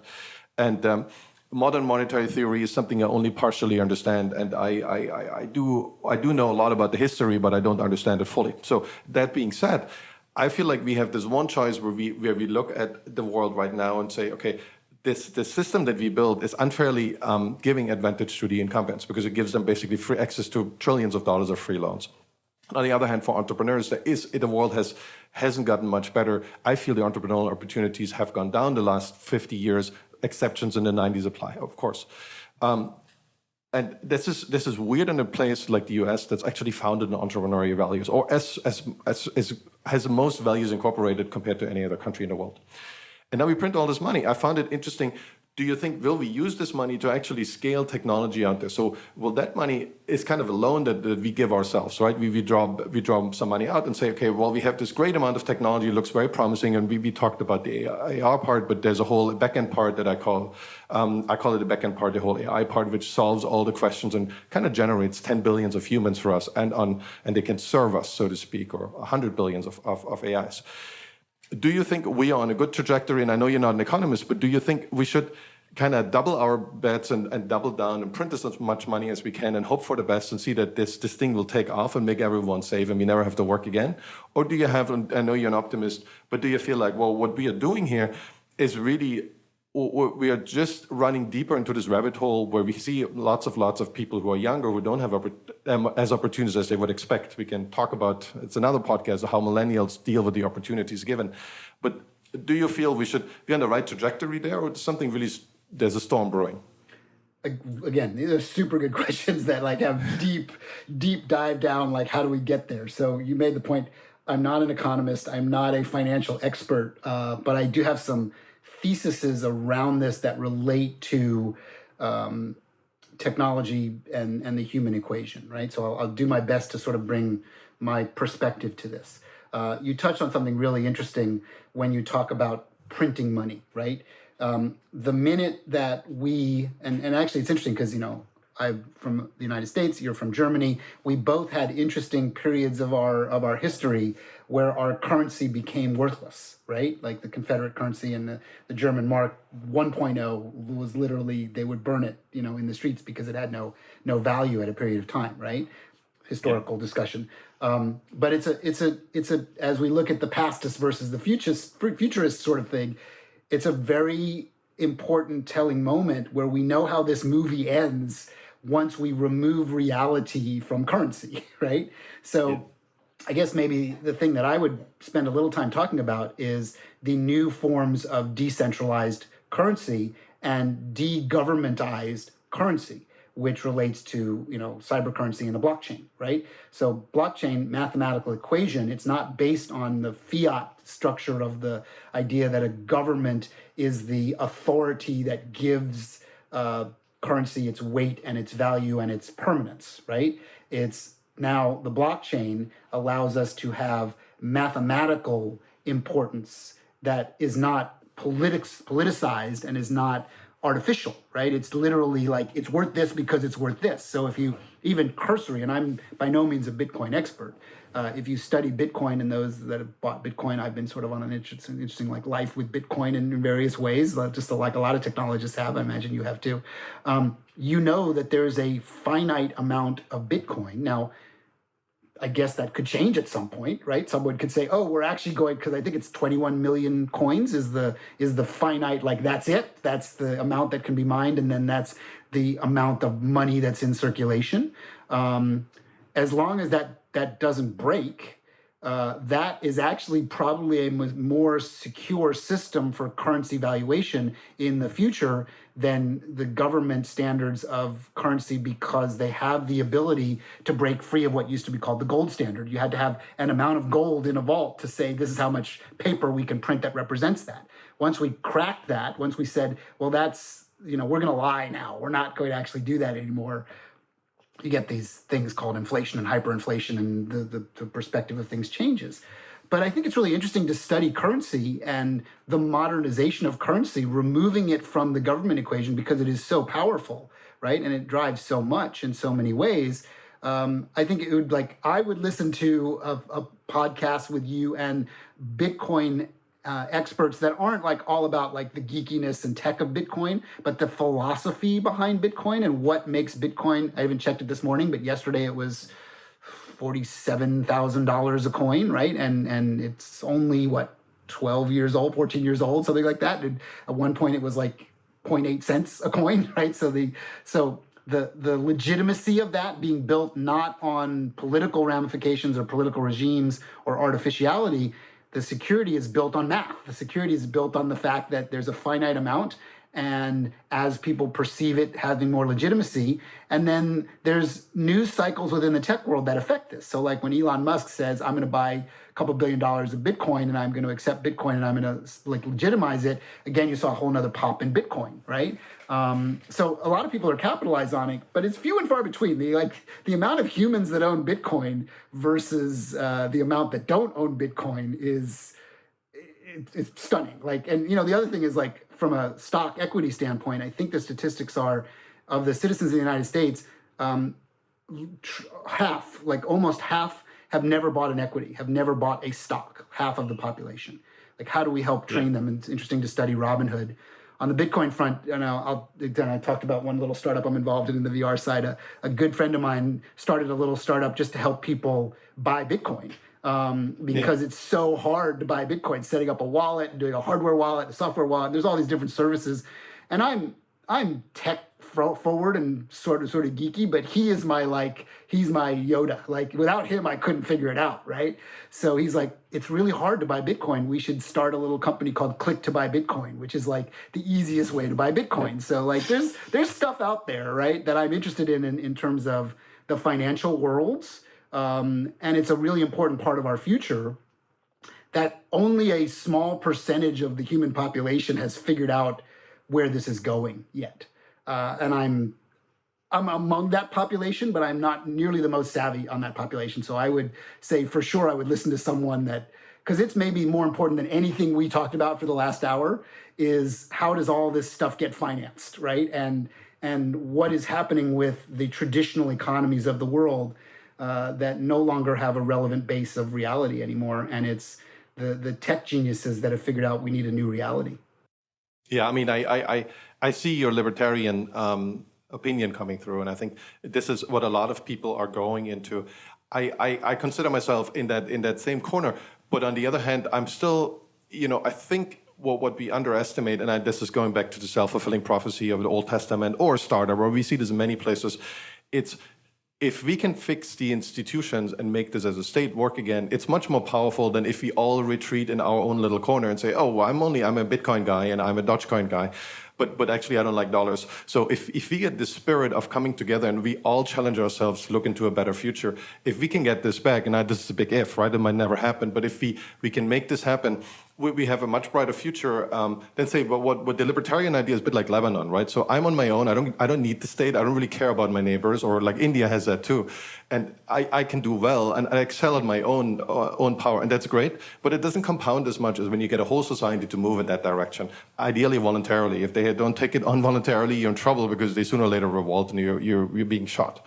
And modern monetary theory is something I only partially understand. And I do know a lot about the history, but I don't understand it fully. So that being said, I feel like we have this one choice where we look at the world right now and say, okay, this system that we build is unfairly giving advantage to the incumbents because it gives them basically free access to trillions of dollars of free loans. On the other hand, for entrepreneurs, the world hasn't gotten much better. I feel the entrepreneurial opportunities have gone down the last 50 years. Exceptions in the 90s apply, of course. And this is weird in a place like the US that's actually founded on entrepreneurial values, or has the most values incorporated compared to any other country in the world. And now we print all this money. I found it interesting do you think, will we use this money to actually scale technology out there? So will that money is kind of a loan that we give ourselves, right? We draw some money out and say, okay, well, we have this great amount of technology, it looks very promising, and we talked about the AR part, but there's a whole backend part that I call it the backend part, the whole AI part, which solves all the questions and kind of generates 10 billions of humans for us, and they can serve us, so to speak, or 100 billions of AIs. Do you think we are on a good trajectory? And I know you're not an economist, but do you think we should kind of double our bets and double down and print as much money as we can and hope for the best and see that this thing will take off and make everyone safe and we never have to work again? Or do you have, and I know you're an optimist, but do you feel like, well, what we are doing here is really, we are just running deeper into this rabbit hole where we see lots of people who are younger who don't have as opportunities as they would expect. We can talk about, it's another podcast, how millennials deal with the opportunities given. But do you feel we should be on the right trajectory there, or something really, there's a storm brewing? Again, these are super good questions that like have deep dive down, like how do we get there? So you made the point, I'm not an economist, I'm not a financial expert, but I do have some theses around this that relate to technology and the human equation, right? So I'll do my best to sort of bring my perspective to this. You touched on something really interesting when you talk about printing money, right? The minute that we, and actually it's interesting because, I'm from the United States, you're from Germany. We both had interesting periods of our history where our currency became worthless, right? Like the Confederate currency and the German mark 1.0 was literally, they would burn it, in the streets because it had no value at a period of time, right? Historical discussion. But it's a as we look at the pastist versus the futurist sort of thing, it's a very important telling moment where we know how this movie ends once we remove reality from currency, right? So I guess maybe the thing that I would spend a little time talking about is the new forms of decentralized currency and de-governmentized currency, which relates to, cyber currency and the blockchain, right? So blockchain mathematical equation, it's not based on the fiat structure of the idea that a government is the authority that gives currency its weight and its value and its permanence, right? It's now the blockchain allows us to have mathematical importance that is not politicized and is not artificial, right? It's literally like it's worth this because it's worth this. So if you even cursory, and I'm by no means a Bitcoin expert, if you study Bitcoin and those that have bought Bitcoin, I've been sort of on an interesting like life with Bitcoin in various ways, just like a lot of technologists have. I imagine you have too. You know that there's a finite amount of Bitcoin. Now, I guess that could change at some point, right? Someone could say, "Oh, we're actually going," because I think it's 21 million coins is the finite, like that's it. That's the amount that can be mined, and then that's the amount of money that's in circulation. As long as that doesn't break, that is actually probably a more secure system for currency valuation in the future than the government standards of currency, because they have the ability to break free of what used to be called the gold standard. You had to have an amount of gold in a vault to say this is how much paper we can print that represents that. Once we cracked that, once we said, well, that's, we're going to lie now, we're not going to actually do that anymore, you get these things called inflation and hyperinflation, and the perspective of things changes. But I think it's really interesting to study currency and the modernization of currency, removing it from the government equation because it is so powerful, right? And it drives so much in so many ways. I think it would I would listen to a podcast with you and Bitcoin experts that aren't all about the geekiness and tech of Bitcoin, but the philosophy behind Bitcoin and what makes Bitcoin. I haven't checked it this morning, but yesterday it was $47,000 a coin, right? And it's only 12 years old, 14 years old, something like that. And at one point it was 0.8 cents a coin, right? So the legitimacy of that being built not on political ramifications or political regimes or artificiality. The security is built on math. The security is built on the fact that there's a finite amount and as people perceive it having more legitimacy. And then there's news cycles within the tech world that affect this. So like when Elon Musk says, I'm going to buy a couple $1 billion of Bitcoin and I'm going to accept Bitcoin and I'm going to like legitimize it, again, you saw a whole nother pop in Bitcoin, right? So a lot of people are capitalized on it, but it's few and far between. The amount of humans that own Bitcoin versus the amount that don't own Bitcoin is it's stunning. Like, and you know, the other thing is like from a stock equity standpoint, I think the statistics are of the citizens of the United States, half, like almost half, have never bought an equity, have never bought a stock. Half of the population. Like, how do we help train them? And it's interesting to study Robinhood. On the Bitcoin front, I talked about one little startup I'm involved in the VR side. A good friend of mine started a little startup just to help people buy Bitcoin. Because it's so hard to buy Bitcoin, setting up a wallet, doing a hardware wallet, a software wallet. There's all these different services, and I'm tech forward and sort of geeky, but he's my Yoda. Like without him, I couldn't figure it out, right? So he's like, it's really hard to buy Bitcoin. We should start a little company called Click to Buy Bitcoin, which is like the easiest way to buy Bitcoin. So like there's stuff out there, right, that I'm interested in terms of the financial worlds. And it's a really important part of our future that only a small percentage of the human population has figured out where this is going yet. And I'm among that population, but I'm not nearly the most savvy on that population. So I would say for sure I would listen to someone that, because it's maybe more important than anything we talked about for the last hour, is how does all this stuff get financed, right? And what is happening with the traditional economies of the world that no longer have a relevant base of reality anymore. And it's the tech geniuses that have figured out we need a new reality. Yeah, I mean, I see your libertarian opinion coming through, and I think this is what a lot of people are going into. I consider myself in that same corner, but on the other hand, I'm still, I think what we underestimate, and this is going back to the self-fulfilling prophecy of the Old Testament or Starter, where we see this in many places. It's if we can fix the institutions and make this as a state work again, it's much more powerful than if we all retreat in our own little corner and say, oh, well, I'm a Bitcoin guy and I'm a Dogecoin guy, but actually I don't like dollars. So if we get the spirit of coming together and we all challenge ourselves to look into a better future, if we can get this back, and this is a big if, right? It might never happen, but if we can make this happen, we have a much brighter future than say, but what the libertarian idea is a bit like Lebanon, right? So I'm on my own. I don't need the state. I don't really care about my neighbors, or like India has that too. And I can do well and I excel at my own power, and that's great. But it doesn't compound as much as when you get a whole society to move in that direction, ideally voluntarily. If they don't take it on voluntarily, you're in trouble because they sooner or later revolt and you're being shot.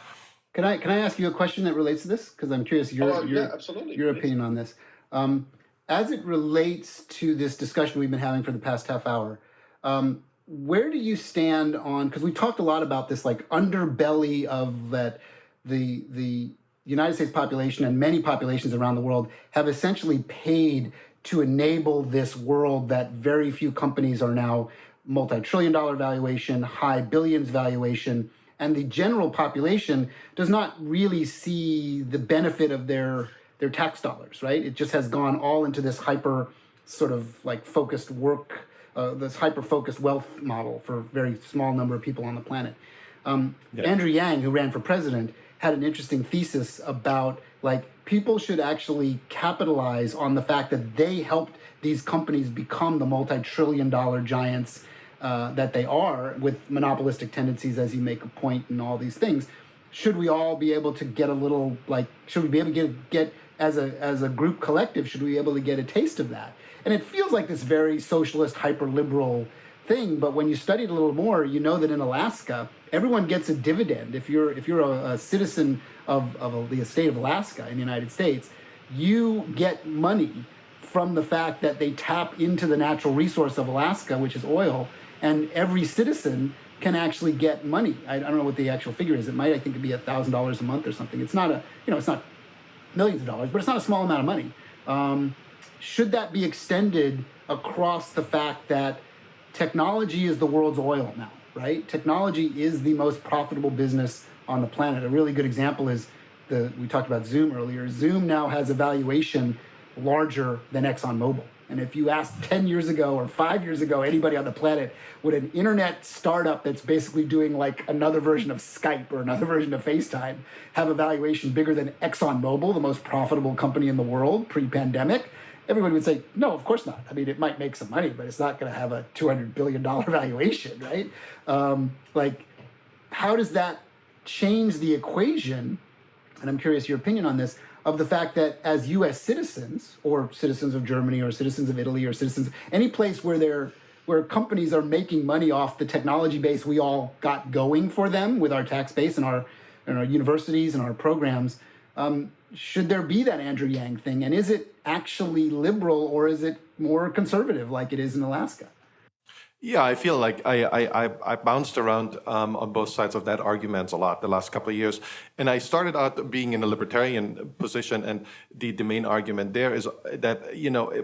Can I ask you a question that relates to this? Because I'm curious your opinion on this. As it relates to this discussion we've been having for the past half hour, where do you stand on, because we talked a lot about this like underbelly of that the United States population and many populations around the world have essentially paid to enable this world that very few companies are now multi-trillion-dollar valuation, high billions valuation, and the general population does not really see the benefit of their tax dollars, right? It just has gone all into this hyper sort of like focused work, this hyper-focused wealth model for a very small number of people on the planet. Andrew Yang, who ran for president, had an interesting thesis about like people should actually capitalize on the fact that they helped these companies become the multi-trillion-dollar giants that they are, with monopolistic tendencies, as you make a point, and all these things. Should we all be able to get a little, like, should we be able to get as a group collective, should we be able to get a taste of that? And it feels like this very socialist, hyper-liberal thing, but when you study it a little more, you know that in Alaska, everyone gets a dividend. If you're a citizen of the state of Alaska in the United States, you get money from the fact that they tap into the natural resource of Alaska, which is oil, and every citizen can actually get money. I don't know what the actual figure is. It might, I think, be $1,000 a month or something. It's not it's not millions of dollars, but it's not a small amount of money. Should that be extended across the fact that technology is the world's oil now, right? Technology is the most profitable business on the planet. A really good example is we talked about Zoom earlier. Zoom now has a valuation larger than ExxonMobil. And if you asked 10 years ago or 5 years ago, anybody on the planet, would an internet startup that's basically doing like another version of Skype or another version of FaceTime have a valuation bigger than ExxonMobil, the most profitable company in the world pre-pandemic? Everybody would say, no, of course not. I mean, it might make some money, but it's not going to have a $200 billion valuation, right? How does that change the equation? And I'm curious your opinion on this, of the fact that as U.S. citizens, or citizens of Germany, or citizens of Italy, or citizens, any place where companies are making money off the technology base we all got going for them with our tax base and our universities and our programs, should there be that Andrew Yang thing? And is it actually liberal, or is it more conservative like it is in Alaska? Yeah, I feel like I bounced around on both sides of that argument a lot the last couple of years. And I started out being in a libertarian position, and the main argument there is that,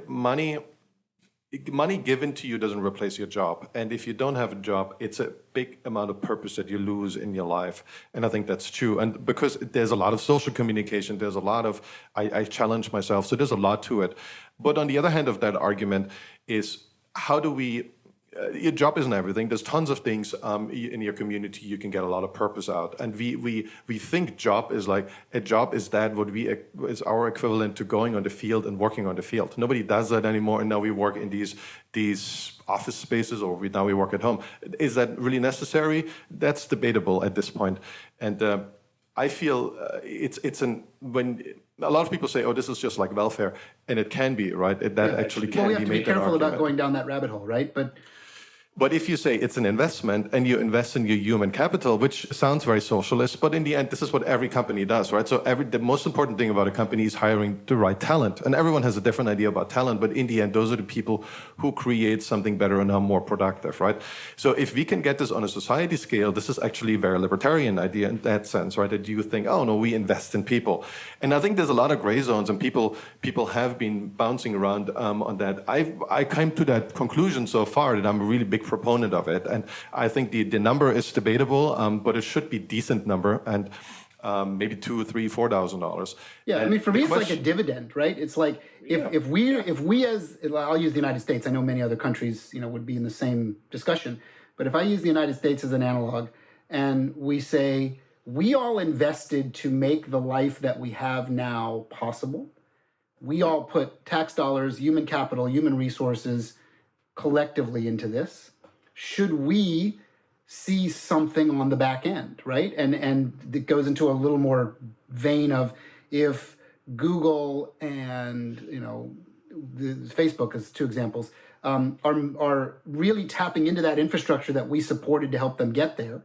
money given to you doesn't replace your job. And if you don't have a job, it's a big amount of purpose that you lose in your life. And I think that's true. And because there's a lot of social communication, there's a lot of, I challenge myself, so there's a lot to it. But on the other hand of that argument is, how do we, your job isn't everything. There's tons of things in your community you can get a lot of purpose out, and we think job is like a job is that what is our equivalent to going on the field and working on the field. Nobody does that anymore, and now we work in these office spaces, or now we work at home. Is that really necessary? That's debatable at this point, and I feel when a lot of people say, "Oh, this is just like welfare," and it can be, right. That actually can be made. Well, we have to be careful about going down that rabbit hole, right? But if you say it's an investment and you invest in your human capital, which sounds very socialist, but in the end, this is what every company does, right? So the most important thing about a company is hiring the right talent. And everyone has a different idea about talent, but in the end, those are the people who create something better and are more productive, right? So if we can get this on a society scale, this is actually a very libertarian idea in that sense, right? That you think, oh no, we invest in people. And I think there's a lot of gray zones, and people have been bouncing around on that. I came to that conclusion so far that I'm a really big proponent of it, and I think the number is debatable, but it should be decent number, and maybe $2,000, $3,000, $4,000. Yeah, and I mean, for me, it's like a dividend, right? It's like if we as, I'll use the United States. I know many other countries, would be in the same discussion, but if I use the United States as an analog, and we say we all invested to make the life that we have now possible, we all put tax dollars, human capital, human resources collectively into this. Should we see something on the back end, right? And it goes into a little more vein of, if Google and Facebook as two examples are really tapping into that infrastructure that we supported to help them get there.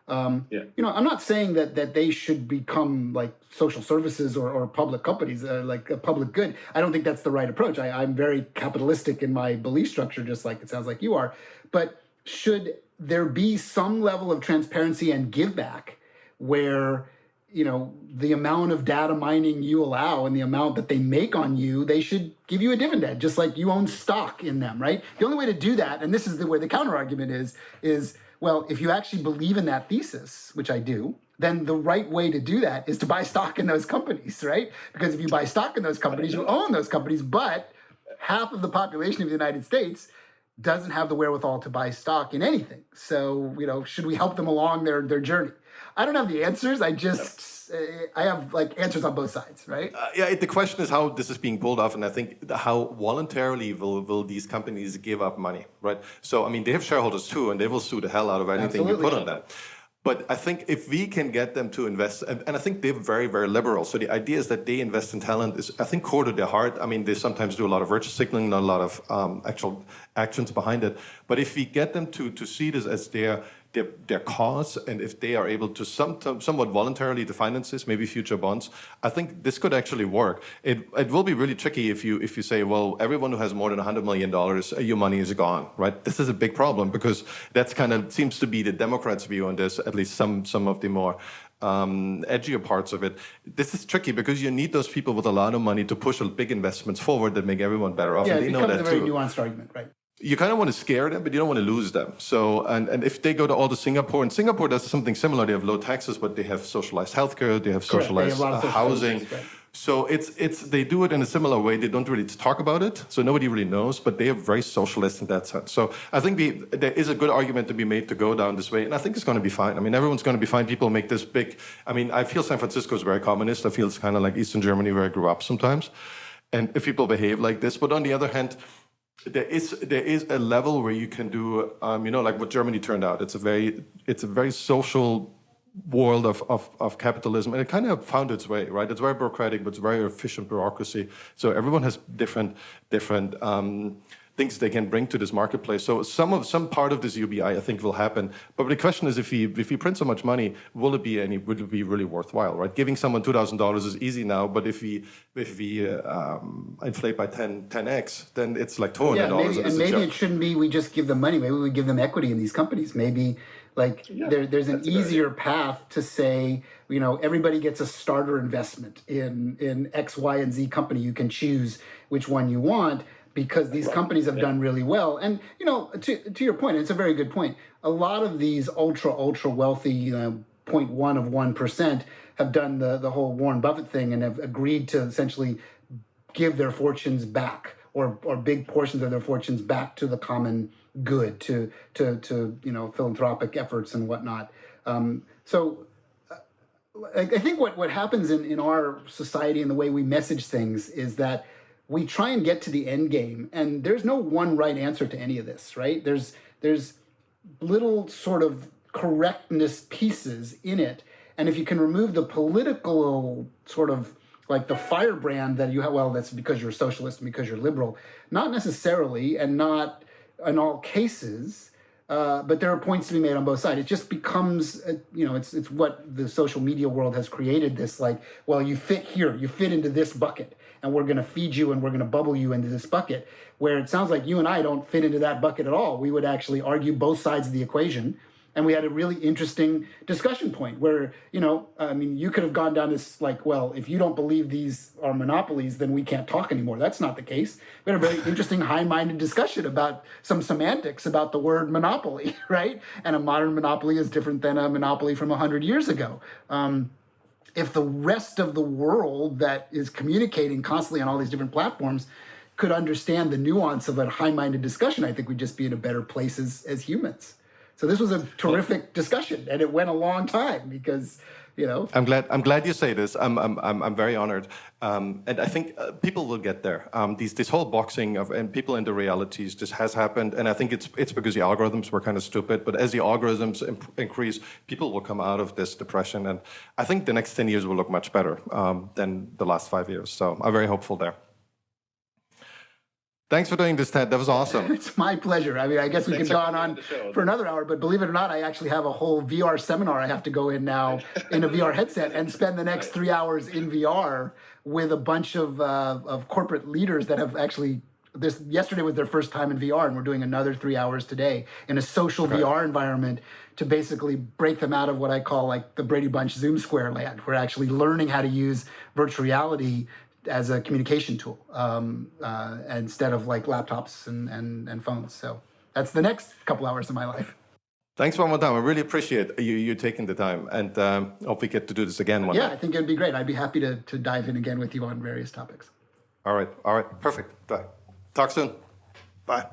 I'm not saying that they should become like social services or public companies, like a public good. I don't think that's the right approach. I'm very capitalistic in my belief structure, just like it sounds like you are. But should there be some level of transparency and give back where, the amount of data mining you allow and the amount that they make on you, they should give you a dividend, just like you own stock in them, right? The only way to do that, and this is where the counter argument is, well, if you actually believe in that thesis, which I do, then the right way to do that is to buy stock in those companies, right? Because if you buy stock in those companies, you own those companies, but half of the population of the United States doesn't have the wherewithal to buy stock in anything. So, should we help them along their journey? I don't have the answers. I have like answers on both sides, right? The question is how this is being pulled off, and I think how voluntarily will these companies give up money, right? So, I mean, they have shareholders too, and they will sue the hell out of anything you put on that. But I think if we can get them to invest, and I think they're very, very liberal. So the idea is that they invest in talent is, I think, core to their heart. I mean, they sometimes do a lot of virtue signaling, not a lot of actual actions behind it. But if we get them to see this as their cause, and if they are able to somewhat voluntarily to finance this, maybe future bonds, I think this could actually work. It will be really tricky if you say, well, everyone who has more than $100 million, your money is gone, right? This is a big problem, because that's kind of seems to be the Democrats' view on this, at least some of the more edgier parts of it. This is tricky because you need those people with a lot of money to push big investments forward that make everyone better off. Yeah, and they it know becomes that a very too. nuanced argument, right? You kind of want to scare them, but you don't want to lose them. So, and if they go to all to Singapore, and Singapore does something similar. They have low taxes, but they have socialized healthcare, they have socialized housing. Right. So it's they do it in a similar way. They don't really talk about it, so nobody really knows. But they are very socialist in that sense. So I think there is a good argument to be made to go down this way, and I think it's going to be fine. I mean, everyone's going to be fine. People make this big. I mean, I feel San Francisco is very communist. I feel it's kind of like Eastern Germany, where I grew up sometimes. And if people behave like this, but on the other hand, there is a level where you can do, like what Germany turned out. It's a very social world of capitalism, and it kind of found its way, right? It's very bureaucratic, but it's very efficient bureaucracy. So everyone has different things they can bring to this marketplace. So some part of this UBI, I think, will happen. But the question is, if we print so much money, would it be really worthwhile, right? Giving someone $2,000 is easy now, but if we inflate by 10x, then it's like $200. Yeah, maybe it shouldn't be we just give them money. Maybe we give them equity in these companies. Maybe there's an easier path to say, everybody gets a starter investment in X, Y, and Z company. You can choose which one you want, because these companies have done really well. And, to your point, it's a very good point. A lot of these ultra wealthy, 0.1 of 1% have done the whole Warren Buffett thing and have agreed to essentially give their fortunes back, or big portions of their fortunes back to the common good, to philanthropic efforts and whatnot. So I think what happens in our society and the way we message things is that we try and get to the end game, and there's no one right answer to any of this, right? There's little sort of correctness pieces in it, and if you can remove the political sort of like the firebrand that you have, well, that's because you're a socialist and because you're liberal. Not necessarily, and not in all cases, but there are points to be made on both sides. It just becomes, it's what the social media world has created, this like, well, you fit here, you fit into this bucket, and we're going to feed you and we're going to bubble you into this bucket, where it sounds like you and I don't fit into that bucket at all. We would actually argue both sides of the equation. And we had a really interesting discussion point where, you could have gone down this like, well, if you don't believe these are monopolies, then we can't talk anymore. That's not the case. We had a very interesting, high-minded discussion about some semantics about the word monopoly, right? And a modern monopoly is different than a monopoly from 100 years ago. If the rest of the world that is communicating constantly on all these different platforms could understand the nuance of a high-minded discussion, I think we'd just be in a better place as humans. So this was a terrific discussion, and it went a long time because, I'm glad you say this. I'm very honored, and I think people will get there. This whole boxing and people into realities, this has happened, and I think it's because the algorithms were kind of stupid. But as the algorithms increase, people will come out of this depression, and I think the next 10 years will look much better than the last 5 years. So I'm very hopeful there. Thanks for doing this, Ted. That was awesome. It's my pleasure. I mean, I guess we could go on for another hour, but believe it or not, I actually have a whole VR seminar I have to go in now in a VR headset and spend the next 3 hours in VR with a bunch of corporate leaders that have actually, yesterday was their first time in VR, and we're doing another 3 hours today in a social VR environment to basically break them out of what I call like the Brady Bunch Zoom Square land. We're actually learning how to use virtual reality as a communication tool instead of like laptops and phones. So that's the next couple hours of my life. Thanks one more time. I really appreciate you taking the time, and hope we get to do this again one day. Yeah, I think it'd be great. I'd be happy to dive in again with you on various topics. All right. Perfect. Bye. Talk soon. Bye.